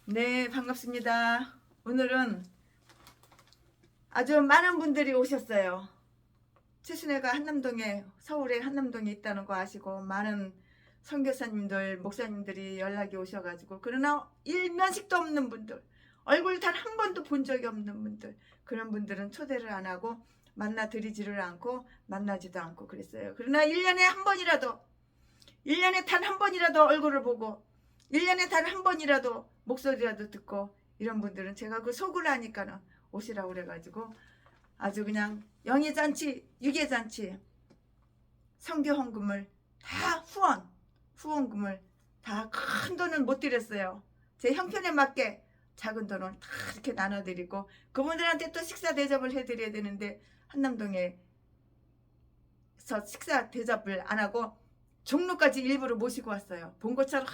네, 반갑습니다. 오늘은 아주 많은 분들이 오셨어요. 최순애가 한남동에, 서울의 한남동에 있다는 거 아시고 많은 선교사님들, 목사님들이 연락이 오셔가지고, 그러나 일면식도 없는 분들, 얼굴 단 한 번도 본 적이 없는 분들, 그런 분들은 초대를 안 하고 만나 드리지를 않고 만나지도 않고 그랬어요. 그러나 1년에 한 번이라도, 1년에 단 한 번이라도 얼굴을 보고 1년에 단 한 번이라도 목소리라도 듣고, 이런 분들은 제가 그 속을 아니까는 오시라고 그래가지고 아주 그냥 영예잔치, 유계잔치, 성교헌금을 다 후원금을 다 큰 돈은 못 드렸어요. 제 형편에 맞게 작은 돈을 다 이렇게 나눠드리고, 그분들한테 또 식사 대접을 해드려야 되는데 한남동에서 식사 대접을 안 하고 종로까지 일부러 모시고 왔어요. 본 것처럼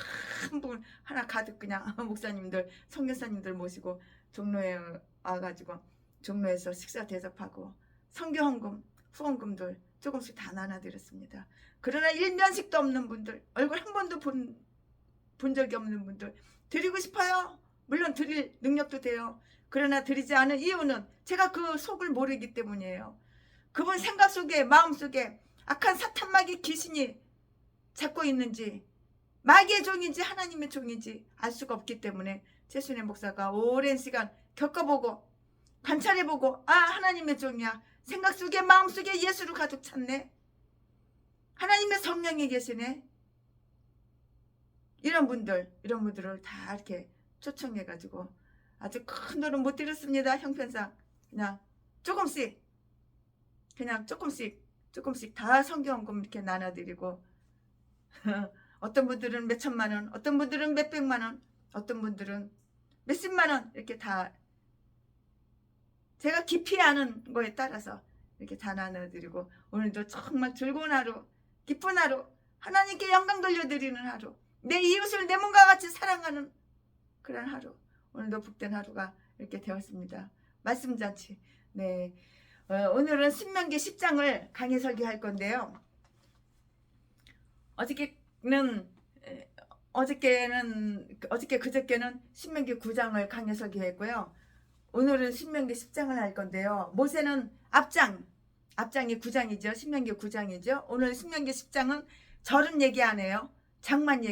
한 분 하나 가득 그냥 목사님들, 선교사님들 모시고 종로에 와가지고 종로에서 식사 대접하고 성교헌금, 후원금들 조금씩 다 나눠드렸습니다. 그러나 일면식도 없는 분들, 얼굴 한 번도 본 적이 없는 분들 드리고 싶어요. 물론 드릴 능력도 돼요. 그러나 드리지 않은 이유는 제가 그 속을 모르기 때문이에요. 그분 생각 속에, 마음 속에 악한 사탄마귀 귀신이 잡고 있는지, 마귀의 종인지 하나님의 종인지 알 수가 없기 때문에 최순애 목사가 오랜 시간 겪어보고 관찰해보고, 아, 하나님의 종이야. 생각 속에, 마음 속에 예수를 가득 찼네. 하나님의 성령이 계시네. 이런 분들을 다 이렇게 초청해가지고 아주 큰 돈은 못 드렸습니다. 형편상 그냥 조금씩 다 성경금 이렇게 나눠드리고 어떤 분들은 몇 천만 원, 어떤 분들은 몇 백만 원, 어떤 분들은 몇십만 원, 이렇게 다 제가 깊이 아는 거에 따라서 이렇게 다 나눠드리고, 오늘도 정말 즐거운 하루, 기쁜 하루, 하나님께 영광 돌려드리는 하루, 내 이웃을 내 몸과 같이 사랑하는 그런 하루, 오늘도 복된 하루가 이렇게 되었습니다. 말씀잔치. 네, 오늘은 신명기 10장을 강의 설교할 건데요. 그저께는 신명기 9장을 강의 설교했고요. 오늘은 신명기 10장을 할 건데요. 모세는 앞장이 9장이죠. 신명기 9장이죠. 오늘 신명기 10장은 절은 얘기 안 해요. 절만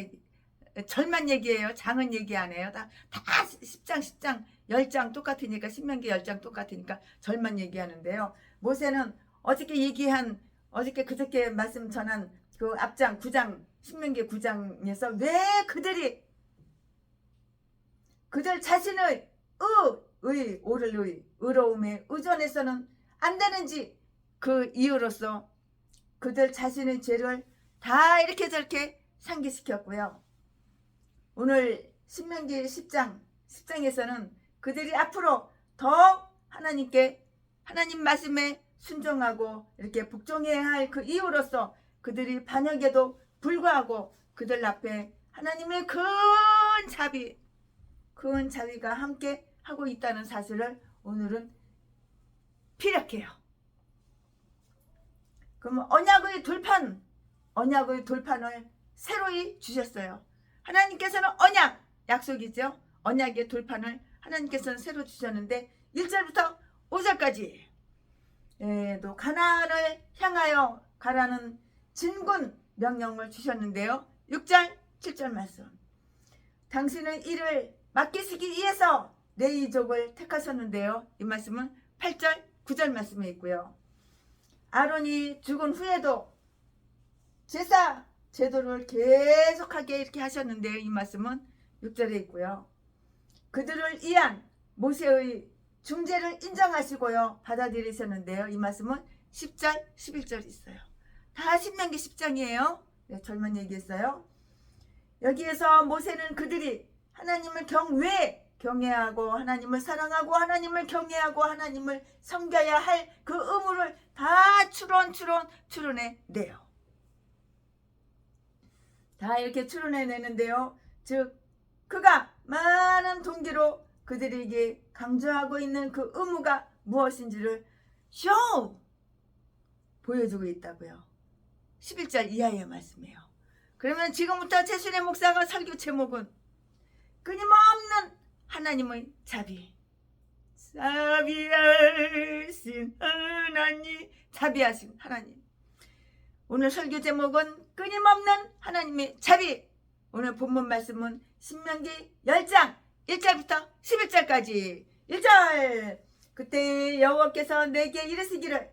얘기해요. 장은 얘기 안 해요. 다 10장 10장 똑같으니까, 신명기 10장 똑같으니까 절만 얘기하는데요. 모세는 어저께 그저께 말씀 전한 그 앞장 9장, 신명기 9장에서 왜 그들 자신의 의로움에 의존해서는 안 되는지, 그 이유로서 그들 자신의 죄를 다 이렇게 저렇게 상기시켰고요. 오늘 신명기 10장에서는 그들이 앞으로 더 하나님 말씀에 순종하고 이렇게 복종해야 할 그 이유로서 그들이 반역에도 불구하고 그들 앞에 하나님의 큰 자비가 함께 하고 있다는 사실을 오늘은 피력해요. 그러면 언약의 돌판을 새로이 주셨어요. 하나님께서는 약속이죠. 언약의 돌판을 하나님께서는 새로 주셨는데 1절부터 5절까지 또 가나안을 향하여 가라는 진군 명령을 주셨는데요. 6절 7절 말씀, 당신은 이를 맡기시기 위해서 내 이족을 택하셨는데요. 이 말씀은 8절 9절 말씀에 있고요. 아론이 죽은 후에도 제도를 계속하게 이렇게 하셨는데요. 이 말씀은 6절에 있고요. 그들을 위한 모세의 중재를 인정하시고요, 받아들이셨는데요. 이 말씀은 10절 11절 있어요. 다 신명기 10장이에요. 네, 절만 얘기했어요. 여기에서 모세는 그들이 하나님을 경외하고 하나님을 사랑하고 하나님을 경외하고 하나님을 섬겨야 할 그 의무를 다 추론해내요. 다 이렇게 추론해내는데요. 즉 그가 많은 동기로 그들에게 강조하고 있는 그 의무가 무엇인지를 보여주고 있다고요. 11절 이하의 말씀이에요. 그러면 지금부터 최순애 목사가 설교 제목은 끊임없는 하나님의 자비하신 하나님, 자비하신 하나님. 오늘 설교 제목은 끊임없는 하나님의 자비. 오늘 본문 말씀은 신명기 10장 1절부터 11절까지. 1절. 그때 여호와께서 내게 이르시기를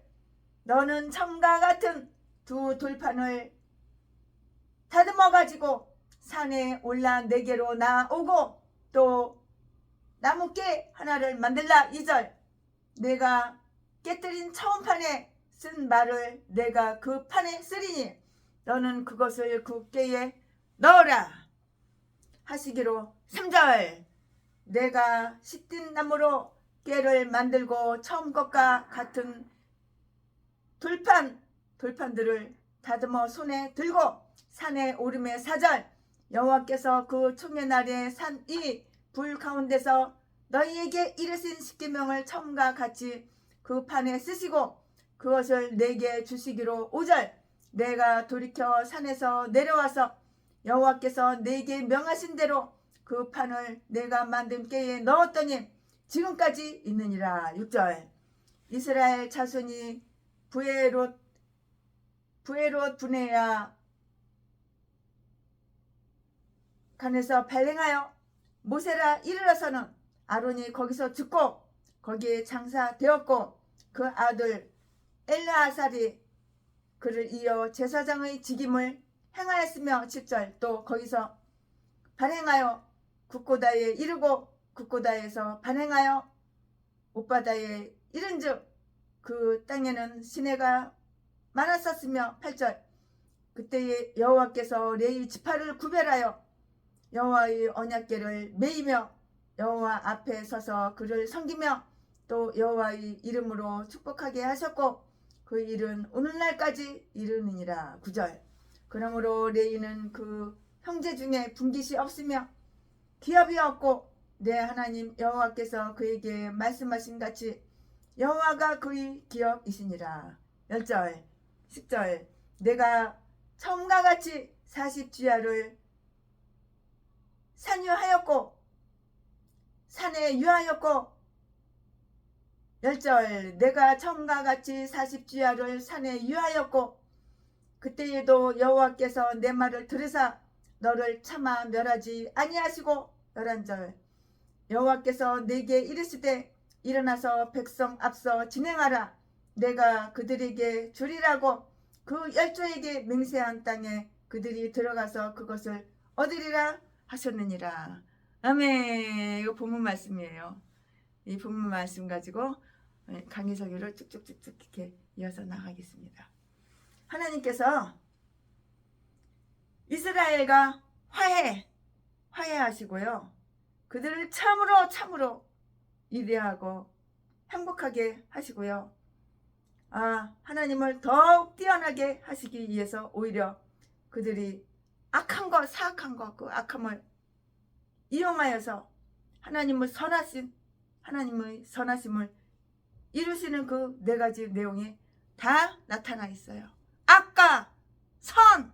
너는 처음과 같은 두 돌판을 다듬어 가지고 산에 올라 내게로 나오고 또 나무깨 하나를 만들라. 2절. 내가 깨뜨린 처음 판에 쓴 말을 내가 그 판에 쓰리니 너는 그것을 그 깨에 넣어라 하시기로. 3절. 내가 시든 나무로 깨를 만들고 처음 것과 같은 돌판들을 다듬어 손에 들고 산에 오르매. 4절. 여호와께서 그 총회날에 산 이 불 가운데서 너희에게 이르신 십계명을 처음과 같이 그 판에 쓰시고 그것을 내게 주시기로. 5절. 내가 돌이켜 산에서 내려와서 여호와께서 내게 명하신 대로 그 판을 내가 만든 깨에 넣었더니 지금까지 있느니라. 6절. 이스라엘 자손이 부에롯 분해야 간에서 발행하여 모세라 이르러서는 아론이 거기서 죽고 거기에 장사되었고 그 아들 엘르아살이 그를 이어 제사장의 직임을 행하였으며. 7절. 또 거기서 발행하여 국고다에 이르고 국고다에서 발행하여 옷바다에 이른즉 그 땅에는 시내가 많았었으며. 8절. 그때에 여호와께서 레위 지파를 구별하여 여호와의 언약궤를 메이며 여호와 앞에 서서 그를 섬기며 또 여호와의 이름으로 축복하게 하셨고 그 일은 오늘날까지 이르느니라. 9절. 그러므로 레위는 그 형제 중에 분깃이 없으며 기업이 없고 내 하나님 여호와께서 그에게 말씀하신 같이 여호와가 그의 기업이시니라. 10절. 10절. 내가 처음과 같이 40주야를 산에 유하였고. 10절. 내가 처음과 같이 40주야를 산에 유하였고 그때에도 여호와께서 내 말을 들으사 너를 차마 멸하지 아니하시고. 11절. 여호와께서 내게 이르시되 일어나서 백성 앞서 진행하라. 내가 그들에게 주리라고 그 열조에게 맹세한 땅에 그들이 들어가서 그것을 얻으리라 하셨느니라. 아멘. 이거 본문 말씀이에요. 이 본문 말씀 가지고 강의 설교를 쭉쭉쭉쭉 이렇게 이어서 나가겠습니다. 하나님께서 이스라엘과 화해하시고요. 그들을 참으로 위대하고 행복하게 하시고요. 하나님을 더욱 뛰어나게 하시기 위해서 오히려 그들이 악한 것, 사악한 것, 그 악함을 이용하여서 하나님의 선하심을 이루시는 그 네 가지 내용이 다 나타나 있어요. 악과 선.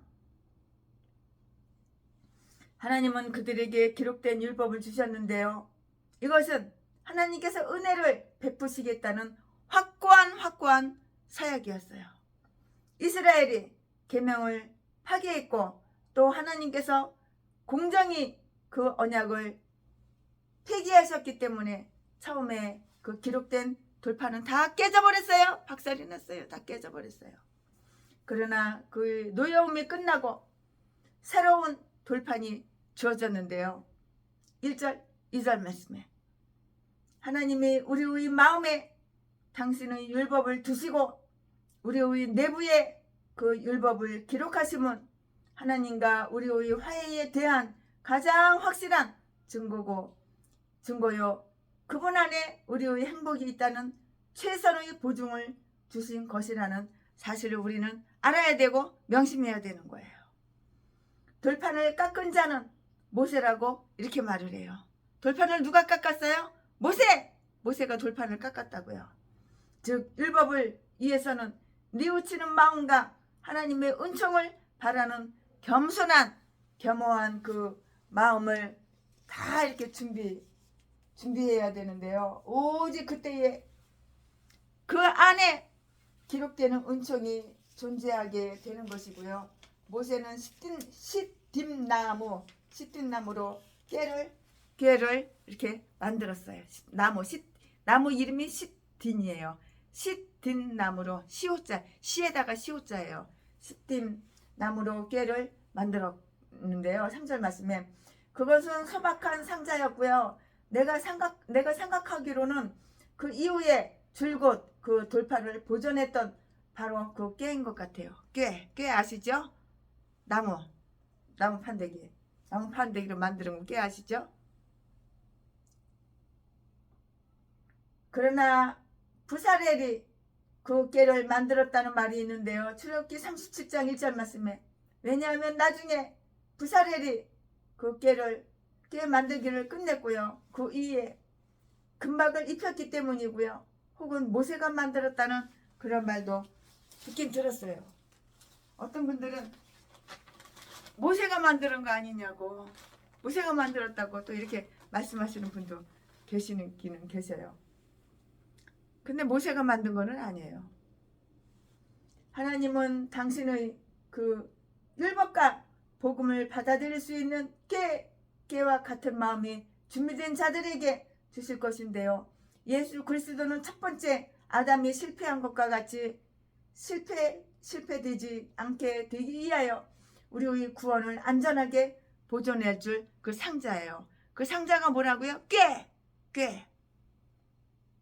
하나님은 그들에게 기록된 율법을 주셨는데요. 이것은 하나님께서 은혜를 베푸시겠다는 확고한 사약이었어요. 이스라엘이 계명을 파기했고 또 하나님께서 공정히 그 언약을 폐기하셨기 때문에 처음에 그 기록된 돌판은 다 깨져버렸어요. 박살이 났어요. 다 깨져버렸어요. 그러나 그 노여움이 끝나고 새로운 돌판이 주어졌는데요. 1절, 2절 말씀에 하나님이 우리의 마음에 당신의 율법을 두시고 우리의 내부에 그 율법을 기록하심은 하나님과 우리의 화해에 대한 가장 확실한 증거요. 그분 안에 우리의 행복이 있다는 최선의 보증을 주신 것이라는 사실을 우리는 알아야 되고 명심해야 되는 거예요. 돌판을 깎은 자는 모세라고 이렇게 말을 해요. 돌판을 누가 깎았어요? 모세가 돌판을 깎았다고요. 즉 율법을 위해서는 뉘우치는 마음과 하나님의 은총을 바라는 겸손한 겸허한 그 마음을 다 이렇게 준비해야 준비해야 되는데요. 오직 그때에 그 안에 기록되는 은총이 존재하게 되는 것이고요. 모세는 시딤나무로 꾀를 이렇게 만들었어요. 나무 이름이 시딘이에요. 시딘나무로 시에다가 시호자예요. 시딤나무로 꾀를 만들었는데요. 3절 말씀에 그것은 소박한 상자였고요. 내가 생각하기로는 그 이후에 줄곧 그 돌파를 보존했던 바로 그 꾀인 것 같아요. 꾀 아시죠? 나무 판대기로 만드는 꾀 아시죠? 그러나 부사렐이 그 꾀를 만들었다는 말이 있는데요. 출애굽기 37장 1절 말씀에 왜냐하면 나중에 부사렐이 그 꾀 만들기를 끝냈고요. 그 이에 금박을 입혔기 때문이고요. 혹은 모세가 만들었다는 그런 말도 듣긴 들었어요. 어떤 분들은 모세가 만드는 거 아니냐고, 모세가 만들었다고 또 이렇게 말씀하시는 분도 계시는 계셔요. 근데 모세가 만든 거는 아니에요. 하나님은 당신의 그 율법과 복음을 받아들일 수 있는 꾀와 같은 마음이 준비된 자들에게 주실 것인데요. 예수 그리스도는 첫 번째 아담이 실패한 것과 같이 실패되지 않게 되기 위하여 우리의 구원을 안전하게 보존해 줄 그 상자예요. 그 상자가 뭐라고요? 꾀.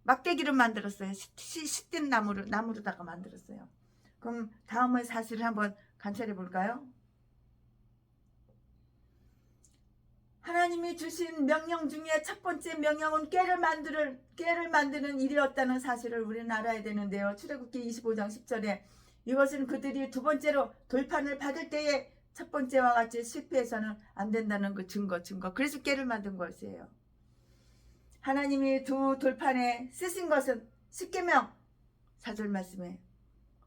막대기로 만들었어요. 시든 나무로다가 만들었어요. 그럼 다음의 사실을 한번 관찰해 볼까요? 하나님이 주신 명령 중에 첫 번째 명령은 꾀를 만드는 일이었다는 사실을 우리는 알아야 되는데요. 출애굽기 25장 10절에 이것은 그들이 두 번째로 돌판을 받을 때에 첫 번째와 같이 실패해서는 안 된다는 그 증거. 그래서 꾀를 만든 것이에요. 하나님이 두 돌판에 쓰신 것은 10계명 4절 말씀에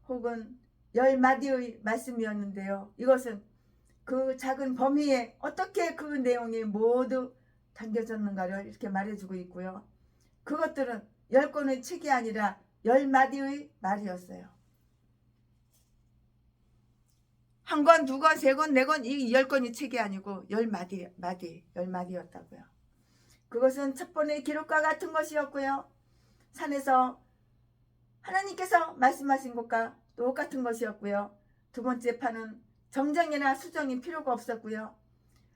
혹은 10마디의 말씀이었는데요. 이것은 그 작은 범위에 어떻게 그 내용이 모두 담겨졌는가를 이렇게 말해주고 있고요. 그것들은 10권의 책이 아니라 10마디의 말이었어요. 한 권, 두 권, 세 권, 네 권, 이 10권이 책이 아니고 10마디였다고요. 그것은 첫 번의 기록과 같은 것이었고요. 산에서 하나님께서 말씀하신 것과 똑같은 것이었고요. 두 번째 판은 정정이나 수정이 필요가 없었고요.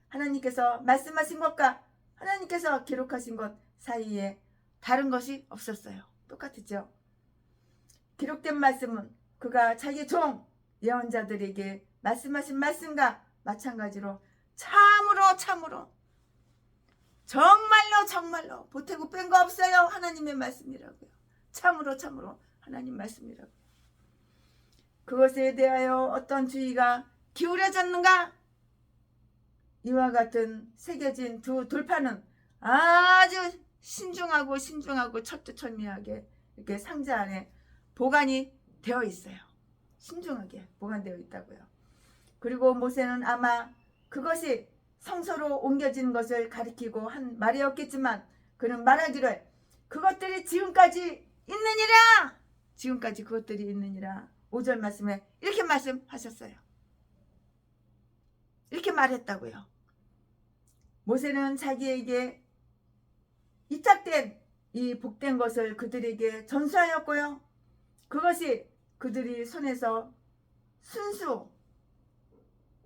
하나님께서 말씀하신 것과 하나님께서 기록하신 것 사이에 다른 것이 없었어요. 똑같았죠. 기록된 말씀은 그가 자기 종 예언자들에게 말씀하신 말씀과 마찬가지로 참으로 정말로 보태고 뺀 거 없어요. 하나님의 말씀이라고요. 참으로 하나님 말씀이라고요. 그것에 대하여 어떤 주의가 기울여졌는가? 이와 같은 새겨진 두 돌판은 아주 신중하고 철두철미하게 이렇게 상자 안에 보관이 되어 있어요. 신중하게 보관되어 있다고요. 그리고 모세는 아마 그것이 성소로 옮겨진 것을 가리키고 한 말이었겠지만 그는 말하기를 그것들이 지금까지 그것들이 있느니라. 5절 말씀에 이렇게 말씀하셨어요. 이렇게 말했다고요. 모세는 자기에게 이탁된 이 복된 것을 그들에게 전수하였고요. 그것이 그들이 손에서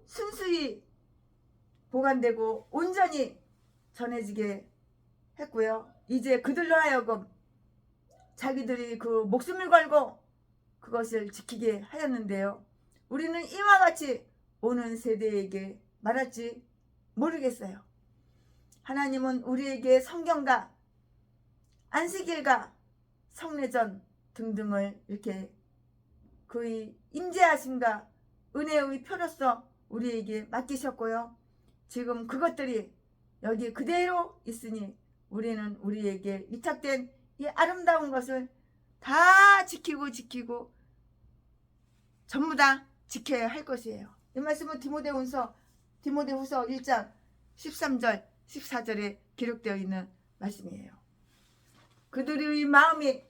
순수히 보관되고 온전히 전해지게 했고요. 이제 그들로 하여금 자기들이 그 목숨을 걸고 그것을 지키게 하였는데요. 우리는 이와 같이 오는 세대에게 말할지 모르겠어요. 하나님은 우리에게 성경과 안식일과 성례전 등등을 이렇게 그의 임재하심과 은혜의 표로서 우리에게 맡기셨고요. 지금 그것들이 여기 그대로 있으니 우리는 우리에게 위탁된 이 아름다운 것을 다 지키고 전부 다 지켜야 할 것이에요. 이 말씀은 디모데후서 1장 13절 14절에 기록되어 있는 말씀이에요. 그들의 마음이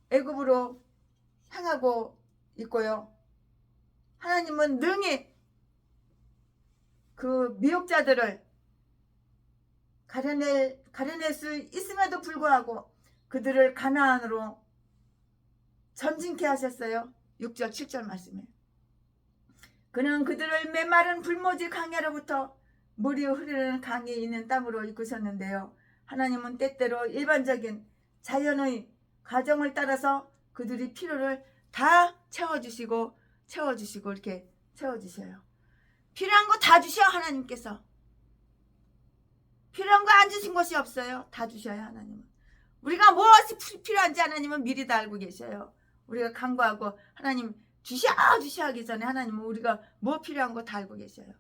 애굽으로 향하고 있고요. 하나님은 능히 그 미혹자들을 가려낼 수 있음에도 불구하고 그들을 가나안으로 전진케 하셨어요. 6절 7절 말씀에 그는 그들을 메마른 불모지 강야로부터 물이 흐르는 강에 있는 땅으로 이끄셨는데요. 하나님은 때때로 일반적인 자연의 과정을 따라서 그들이 필요를 다 채워주시고 이렇게 채워주셔요. 필요한 거 다 주셔. 하나님께서 필요한 거 안 주신 것이 없어요. 다 주셔요. 하나님은. 우리가 무엇이 필요한지 하나님은 미리 다 알고 계셔요. 우리가 간구하고 하나님 주셔 하기 전에 하나님은 우리가 뭐 필요한 거 다 알고 계셔요.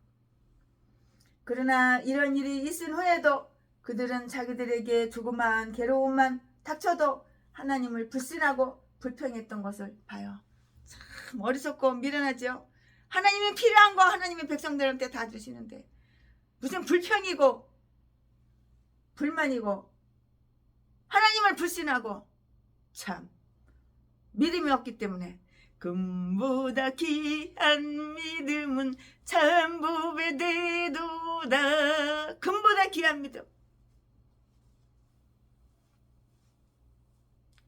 그러나 이런 일이 있은 후에도 그들은 자기들에게 조그마한 괴로움만 닥쳐도 하나님을 불신하고 불평했던 것을 봐요. 참 어리석고 미련하죠. 하나님이 필요한 거 하나님의 백성들한테 다 주시는데 무슨 불평이고 불만이고 하나님을 불신하고 참 믿음이 없기 때문에 금보다 귀한 믿음은 참부배 되도다. 금보다 귀한 믿음.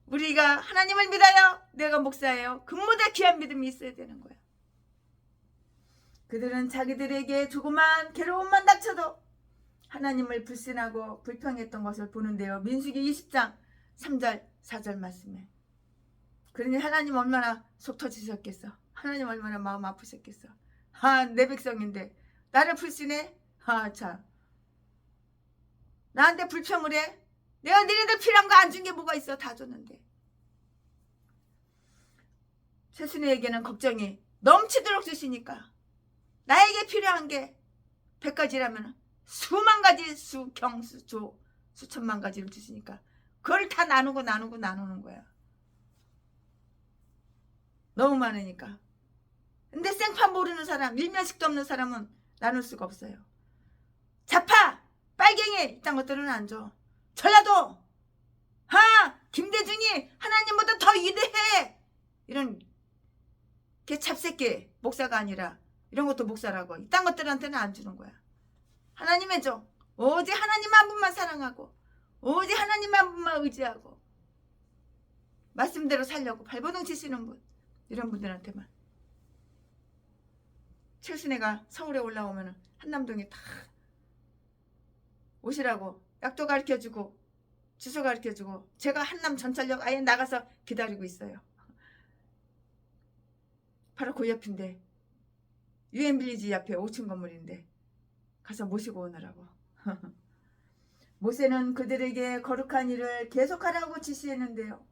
우리가 하나님을 믿어요. 내가 목사예요. 금보다 귀한 믿음이 있어야 되는 거야. 그들은 자기들에게 조그만 괴로움만 닥쳐도 하나님을 불신하고 불평했던 것을 보는데요. 민수기 20장 3절 4절 말씀에 그러니 하나님 얼마나 속 터지셨겠어. 하나님 얼마나 마음 아프셨겠어. 내 백성인데 나를 불신해? 참 나한테 불평을 해? 내가 너희들 필요한 거 안 준 게 뭐가 있어. 다 줬는데. 최순애에게는 걱정이 넘치도록 주시니까 나에게 필요한 게 100가지라면 수만 가지 수천만 가지를 주시니까 그걸 다 나누는 거야. 너무 많으니까. 근데 생판 모르는 사람, 일면식도 없는 사람은 나눌 수가 없어요. 자파, 빨갱이 이딴 것들은 안 줘. 전라도, 김대중이 하나님보다 더 위대해. 이런 개 찹새끼 목사가 아니라 이런 것도 목사라고. 이딴 것들한테는 안 주는 거야. 하나님의 종, 오직 하나님 한 분만 사랑하고 오직 하나님 한 분만 의지하고 말씀대로 살려고 발버둥 치시는 분, 이런 분들한테만. 최순애가 서울에 올라오면 한남동에 다 오시라고 약도 가르쳐주고 주소 가르쳐주고 제가 한남 전철역 아예 나가서 기다리고 있어요. 바로 그 옆인데 유엔빌리지 옆에 5층 건물인데 가서 모시고 오느라고. 모세는 그들에게 거룩한 일을 계속하라고 지시했는데요.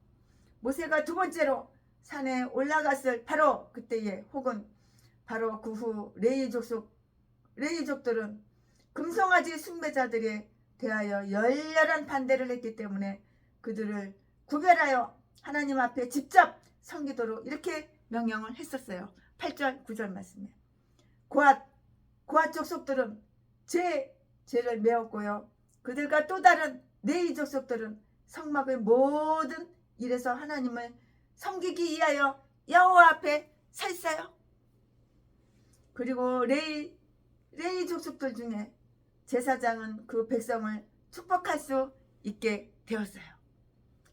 모세가 두 번째로 산에 올라갔을 바로 그때에 혹은 바로 그 후 레이족들은 금송아지 숭배자들에 대하여 열렬한 반대를 했기 때문에 그들을 구별하여 하나님 앞에 직접 섬기도록 이렇게 명령을 했었어요. 8절 9절 말씀에 고앗 족속들은 죄를 메웠고요. 그들과 또 다른 레위 족속들은 성막의 모든 일에서 하나님을 섬기기 위하여 여호와 앞에 서 있어요. 그리고 레위 족속들 중에 제사장은 그 백성을 축복할 수 있게 되었어요.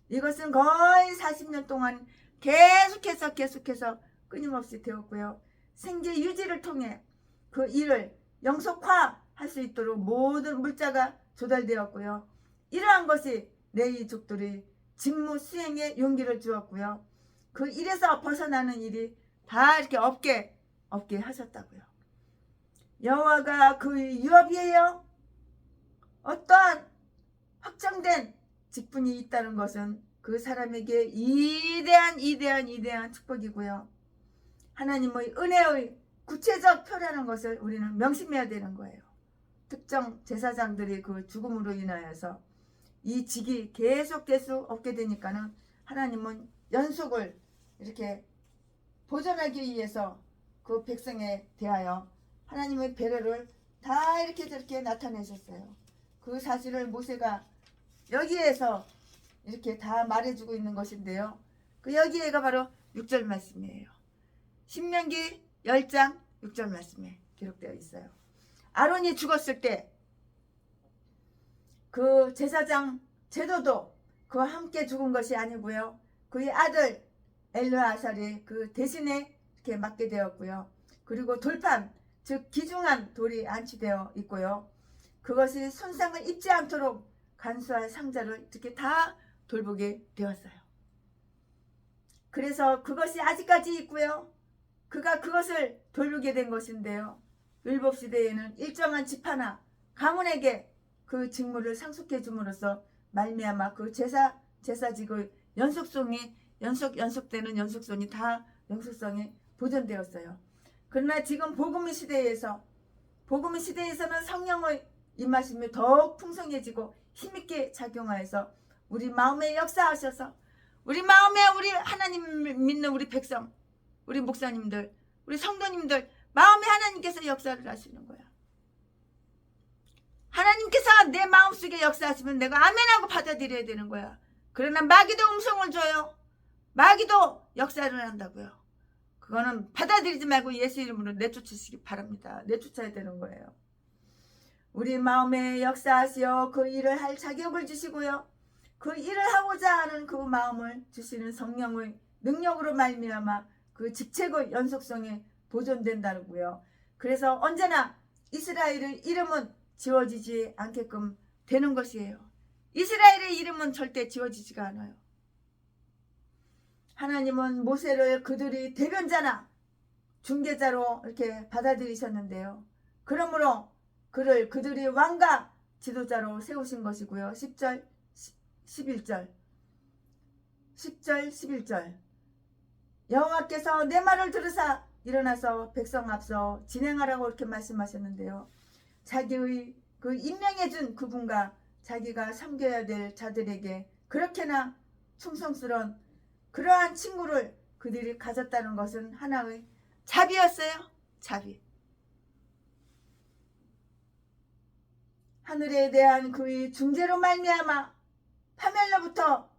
이것은 거의 40년 동안 계속해서 끊임없이 되었고요. 생계 유지를 통해 그 일을 영속화할 수 있도록 모든 물자가 조달되었고요. 이러한 것이 레위족들이 직무 수행에 용기를 주었고요. 그 일에서 벗어나는 일이 다 이렇게 없게 하셨다고요. 여호와가 그 유업이에요. 어떠한 확정된 직분이 있다는 것은 그 사람에게 이대한 축복이고요. 하나님의 은혜의 구체적 표라는 것을 우리는 명심해야 되는 거예요. 특정 제사장들이 그 죽음으로 인하여서 이 직이 계속될 수 없게 되니까는 하나님은 연속을 이렇게 보존하기 위해서 그 백성에 대하여 하나님의 배려를 다 이렇게 저렇게 나타내셨어요. 그 사실을 모세가 여기에서 이렇게 다 말해주고 있는 것인데요. 그 여기에가 바로 6절 말씀이에요. 신명기 10장 6절 말씀에 기록되어 있어요. 아론이 죽었을 때 그 제사장 제도도 그와 함께 죽은 것이 아니고요. 그의 아들 엘르아살이 그 대신에 이렇게 맡게 되었고요. 그리고 돌판, 즉 기중한 돌이 안치되어 있고요. 그것이 손상을 입지 않도록 간수할 상자를 이렇게 다 돌보게 되었어요. 그래서 그것이 아직까지 있고요. 그가 그것을 돌보게 된 것인데요. 율법시대에는 일정한 집 하나 가문에게 그 직무를 상속해 줌으로써 말미암아 그 제사직의 연속되는 연속성이 다 연속성이 보존되었어요. 그러나 지금 복음의 시대에서는 성령의 임하심이 더욱 풍성해지고 힘있게 작용하여서 우리 마음에 역사하셔서 우리 마음에 우리 하나님 믿는 우리 백성, 우리 목사님들, 우리 성도님들 마음에 하나님께서 역사를 하시는 거야. 하나님께서 내 마음속에 역사하시면 내가 아멘하고 받아들여야 되는 거야. 그러나 마귀도 음성을 줘요. 마귀도 역사를 한다고요. 그거는 받아들이지 말고 예수 이름으로 내쫓으시기 바랍니다. 내쫓아야 되는 거예요. 우리 마음에 역사하시어 그 일을 할 자격을 주시고요. 그 일을 하고자 하는 그 마음을 주시는 성령의 능력으로 말미암아 그 직책의 연속성이 보존된다고요. 그래서 언제나 이스라엘의 이름은 지워지지 않게끔 되는 것이에요. 이스라엘의 이름은 절대 지워지지가 않아요. 하나님은 모세를 그들이 대변자나 중개자로 이렇게 받아들이셨는데요. 그러므로 그들이 왕과 지도자로 세우신 것이고요. 10절, 11절 여호와께서 내 말을 들으사 일어나서 백성 앞서 진행하라고 이렇게 말씀하셨는데요. 자기의 그 임명해준 그분과 자기가 섬겨야 될 자들에게 그렇게나 충성스러운 그러한 친구를 그들이 가졌다는 것은 하나의 자비였어요. 자비. 하늘에 대한 그의 중재로 말미암아 파멸로부터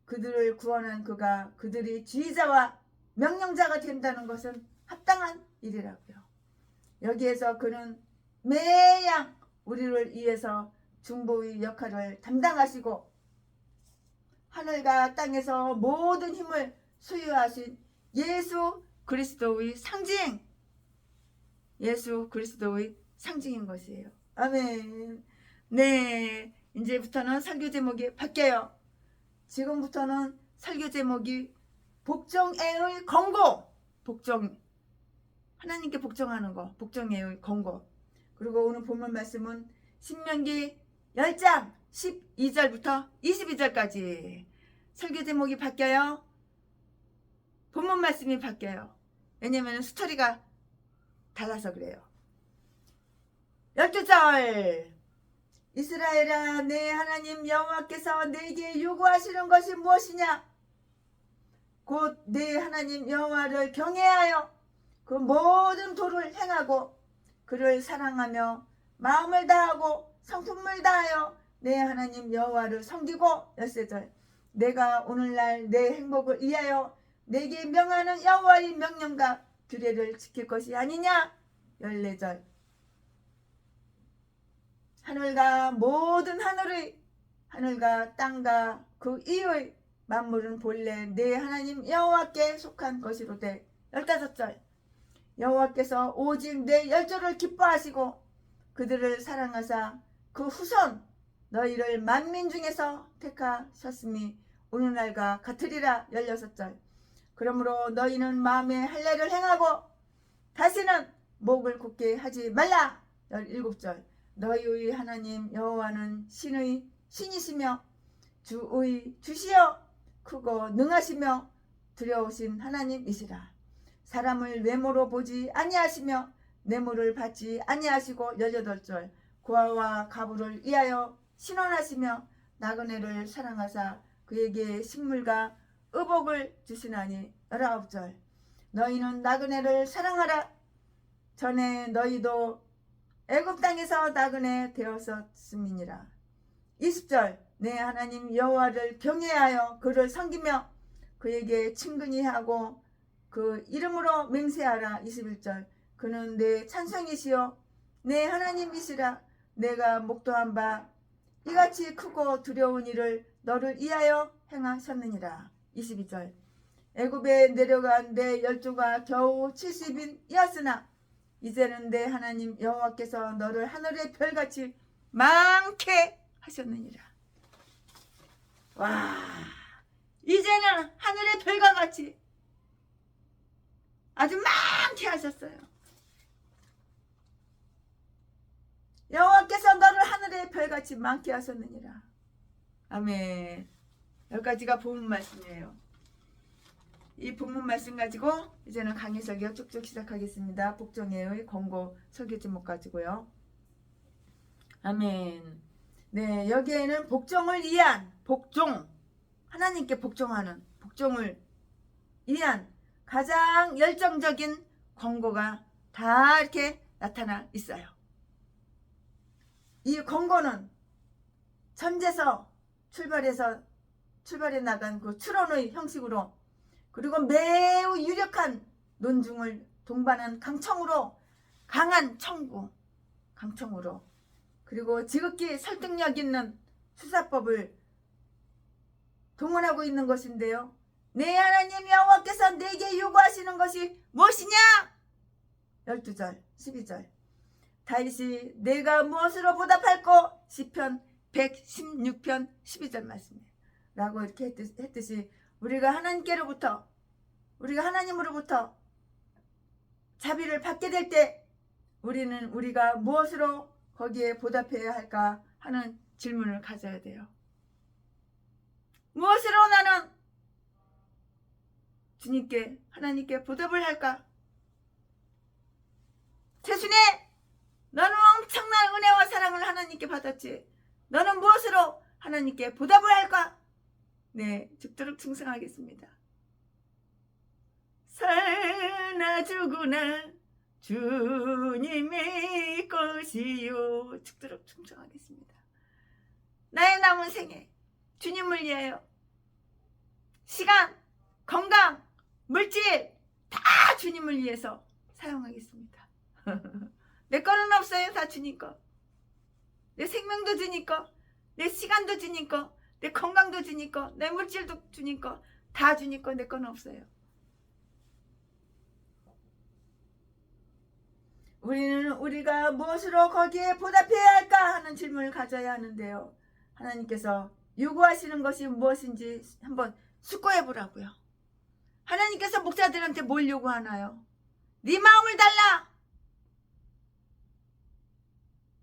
그들을 구원한 그가 그들이 지휘자와 명령자가 된다는 것은 합당한 일이라고요. 여기에서 그는 매양 우리를 위해서 중보의 역할을 담당하시고 하늘과 땅에서 모든 힘을 소유하신 예수 그리스도의 상징인 것이에요. 아멘. 네, 이제부터는 설교 제목이 바뀌어요. 지금부터는 설교 제목이 복종애의 권고. 하나님께 복종하는 거, 복종애의 권고. 그리고 오늘 본문 말씀은 신명기 10장 12절부터 22절까지 설교 제목이 바뀌어요. 본문 말씀이 바뀌어요. 왜냐면 스토리가 달라서 그래요. 12절 이스라엘아 내 하나님 여호와께서 내게 요구하시는 것이 무엇이냐? 곧 내 하나님 여호와를 경외하여 그 모든 도를 행하고 그를 사랑하며 마음을 다하고 성품을 다하여 내 하나님 여호와를 섬기고 13절 내가 오늘날 내 행복을 위하여 내게 명하는 여호와의 명령과 규례를 지킬 것이 아니냐? 14절 하늘과 모든 하늘과 땅과 그 이의 만물은 본래 내 하나님 여호와께 속한 것이로되 15절 여호와께서 오직 내 열조를 기뻐하시고 그들을 사랑하사 그 후손 너희를 만민 중에서 택하셨으니 오늘날과 같으리라 16절 그러므로 너희는 마음에 할례를 행하고 다시는 목을 굳게 하지 말라 17절 너희의 하나님 여호와는 신이시며 주의 주시여 크고 능하시며 두려우신 하나님이시라 사람을 외모로 보지 아니하시며 뇌물을 받지 아니하시고 18절 고아와 가부를 위하여 신원하시며 나그네를 사랑하사 그에게 식물과 의복을 주시나니 19절 너희는 나그네를 사랑하라 전에 너희도 애굽 땅에서 나그네 되었었음이니라. 20절 내 하나님 여호와를 경외하여 그를 섬기며 그에게 친근히 하고 그 이름으로 맹세하라. 21절 그는 내 찬송이시요 내 하나님이시라. 내가 목도한 바 이같이 크고 두려운 일을 너를 위하여 행하셨느니라. 22절 애굽에 내려간 내 열조가 겨우 70인이었으나 이제는 내 하나님 여호와께서 너를 하늘의 별같이 많게 하셨느니라. 와, 이제는 하늘의 별과 같이 아주 많게 하셨어요. 여호와께서 너를 하늘의 별같이 많게 하셨느니라. 아멘. 여기까지가 본문 말씀이에요. 이 본문 말씀 가지고 이제는 강의 설교 쭉쭉 시작하겠습니다. 복종의 권고 설교 제목 가지고요. 아멘. 네, 여기에는 복종을 위한 하나님께 복종하는 복종을 위한 가장 열정적인 권고가 다 이렇게 나타나 있어요. 이 권고는 전제서 출발해 나간 그 추론의 형식으로 그리고 매우 유력한 논중을 동반한 강한 강청으로 그리고 지극히 설득력 있는 수사법을 동원하고 있는 것인데요. 내 하나님 여호와께서 내게 요구하시는 것이 무엇이냐? 12절 12절 다윗이 내가 무엇으로 보답할꼬? 시편 116편 12절 말씀이에요. 라고 이렇게 했듯이 우리가 하나님으로부터 자비를 받게 될 때 우리가 무엇으로 거기에 보답해야 할까 하는 질문을 가져야 돼요. 무엇으로 나는 하나님께 보답을 할까? 최순애, 너는 엄청난 은혜와 사랑을 하나님께 받았지. 너는 무엇으로 하나님께 보답을 할까? 네, 죽도록 충성하겠습니다. 살나 죽으나 주님의 것이요. 죽도록 충성하겠습니다. 나의 남은 생에 주님을 위하여 시간, 건강, 물질 다 주님을 위해서 사용하겠습니다. 내 거는 없어요. 다 주님 거. 내 생명도 주님 거, 내 시간도 주님 거, 내 건강도 주님 거, 내 물질도 주님 거, 다 주님 거. 내 거는 없어요. 우리가 무엇으로 거기에 보답해야 할까 하는 질문을 가져야 하는데요. 하나님께서 요구하시는 것이 무엇인지 한번 숙고해 보라고요. 하나님께서 목사들한테 뭘 요구하나요? 네 마음을 달라.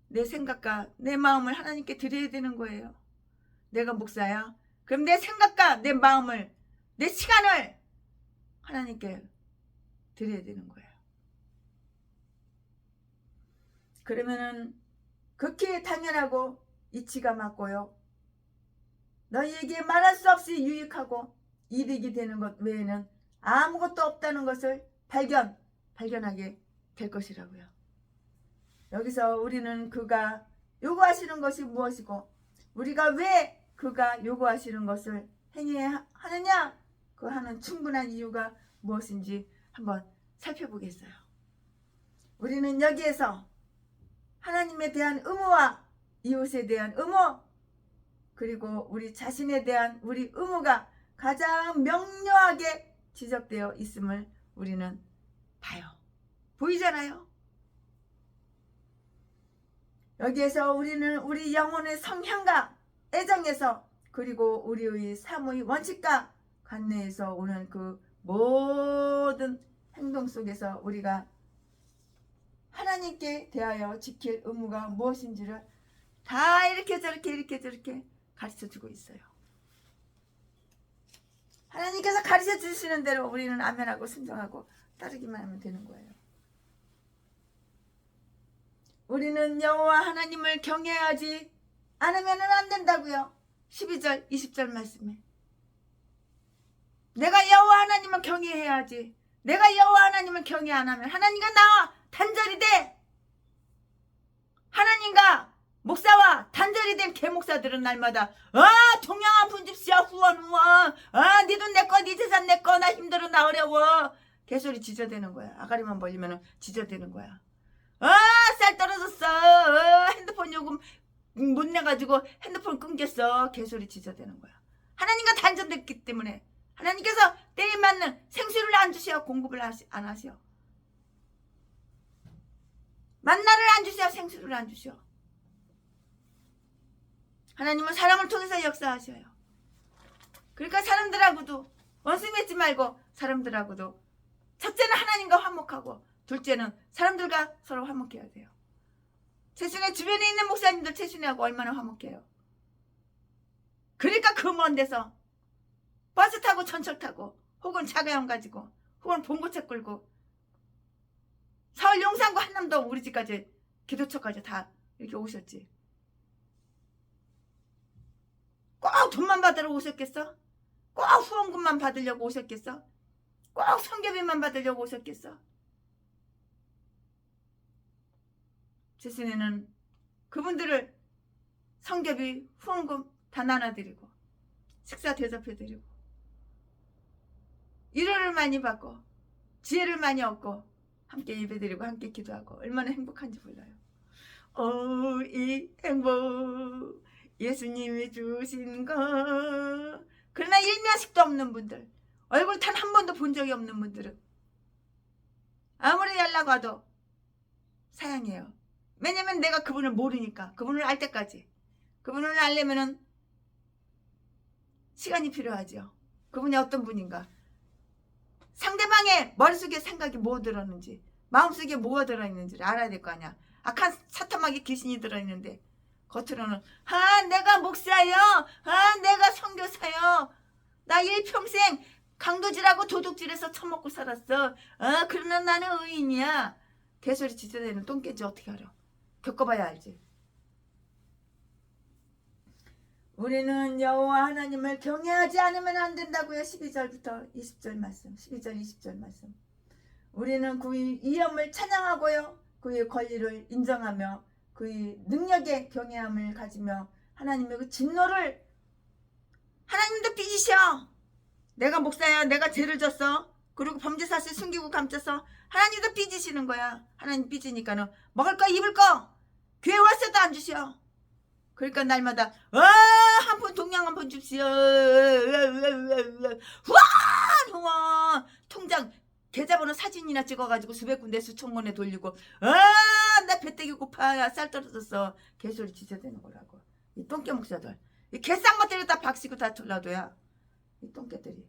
내 생각과 내 마음을 하나님께 드려야 되는 거예요. 내가 목사야. 그럼 내 생각과 내 마음을, 내 시간을 하나님께 드려야 되는 거예요. 그러면은 극히 당연하고 이치가 맞고요. 너희에게 말할 수 없이 유익하고 이득이 되는 것 외에는 아무것도 없다는 것을 발견하게 될 것이라고요. 여기서 우리는 그가 요구하시는 것이 무엇이고 우리가 왜 그가 요구하시는 것을 행해야 하느냐 그 하는 충분한 이유가 무엇인지 한번 살펴보겠어요. 우리는 여기에서 하나님에 대한 의무와 이웃에 대한 의무 그리고 우리 자신에 대한 우리 의무가 가장 명료하게 지적되어 있음을 우리는 봐요. 보이잖아요. 여기에서 우리는 우리 영혼의 성향과 애정에서 그리고 우리의 삶의 원칙과 관내에서 오는 그 모든 행동 속에서 우리가 하나님께 대하여 지킬 의무가 무엇인지를 다 이렇게 저렇게 가르쳐주고 있어요. 하나님께서 가르쳐 주시는 대로 우리는 아멘하고 순종하고 따르기만 하면 되는 거예요. 우리는 여호와 하나님을 경외하지 않으면 안 된다고요. 12절 20절 말씀에 내가 여호와 하나님을 경외해야지. 내가 여호와 하나님을 경외 안 하면 하나님과 나와 단절이 돼. 개소리 된 개목사들은 날마다 동양 한 푼 줍시오. 후원 네 돈 내꺼 네 재산 내꺼 나 힘들어 나 어려워. 개소리 지저대는 거야. 아가리만 벌리면 지저대는 거야. 쌀 떨어졌어. 핸드폰 요금 못 내가지고 핸드폰 끊겼어. 개소리 지저대는 거야. 하나님과 단절됐기 때문에 하나님께서 때에 맞는 생수를 안 주시어 공급을 안 하시어. 만나를 안 주시어 생수를 안 주시어. 하나님은 사람을 통해서 역사하셔요. 그러니까 사람들하고도 원수 맺지 말고 사람들하고도 첫째는 하나님과 화목하고 둘째는 사람들과 서로 화목해야 돼요. 최순애 주변에 있는 목사님들 최순애하고 얼마나 화목해요. 그러니까 그 먼 데서 버스 타고 전철 타고 혹은 자가용 가지고 혹은 봉고차 끌고 서울 용산구 한남동 우리 집까지 기도처까지 다 이렇게 오셨지. 꼭 돈만 받으러 오셨겠어? 꼭 후원금만 받으려고 오셨겠어? 꼭 성교비만 받으려고 오셨겠어? 최순애는 그분들을 성교비 후원금 다 나눠드리고 식사 대접해드리고 위로를 많이 받고 지혜를 많이 얻고 함께 예배드리고 함께 기도하고 얼마나 행복한지 몰라요. 이 행복 예수님이 주신 거. 그러나 일면식도 없는 분들, 얼굴 단 한 번도 본 적이 없는 분들은 아무리 연락 와도 사양해요. 왜냐면 내가 그분을 모르니까. 그분을 알 때까지. 그분을 알려면은 시간이 필요하죠. 그분이 어떤 분인가. 상대방의 머릿속에 생각이 뭐 들었는지, 마음속에 뭐가 들어있는지를 알아야 될 거 아니야. 악한 사탐하게 귀신이 들어있는데 겉으로는 내가 목사요. 내가 선교사요. 나 일평생 강도질하고 도둑질해서 처먹고 살았어. 그러나 나는 의인이야. 개소리 지저대는 똥개지 어떻게 알아. 겪어봐야 알지. 우리는 여호와 하나님을 경외하지 않으면 안 된다고요. 12절부터 20절 말씀. 12절 20절 말씀. 우리는 그의 이엄을 찬양하고요. 그의 권리를 인정하며 그의 능력에 경외함을 가지며 하나님의 그 진노를 하나님도 삐지셔. 내가 목사야. 내가 죄를 졌어. 그리고 범죄 사실 숨기고 감춰서 하나님도 삐지시는 거야. 하나님 삐지니까는 먹을 거 입을 거 교회 왔어도 안 주셔. 그러니까 날마다 한 푼 동양 한 푼 줍시오. 후원 통장 계좌번호 사진이나 찍어가지고 수백 군데 수천 번에 돌리고 나 배때기 고파 쌀 떨어졌어. 개소리 지저대는 거라고. 이 똥개 목사들 이 개쌍것들이 다 박시고 다 전라도야. 이 똥개들이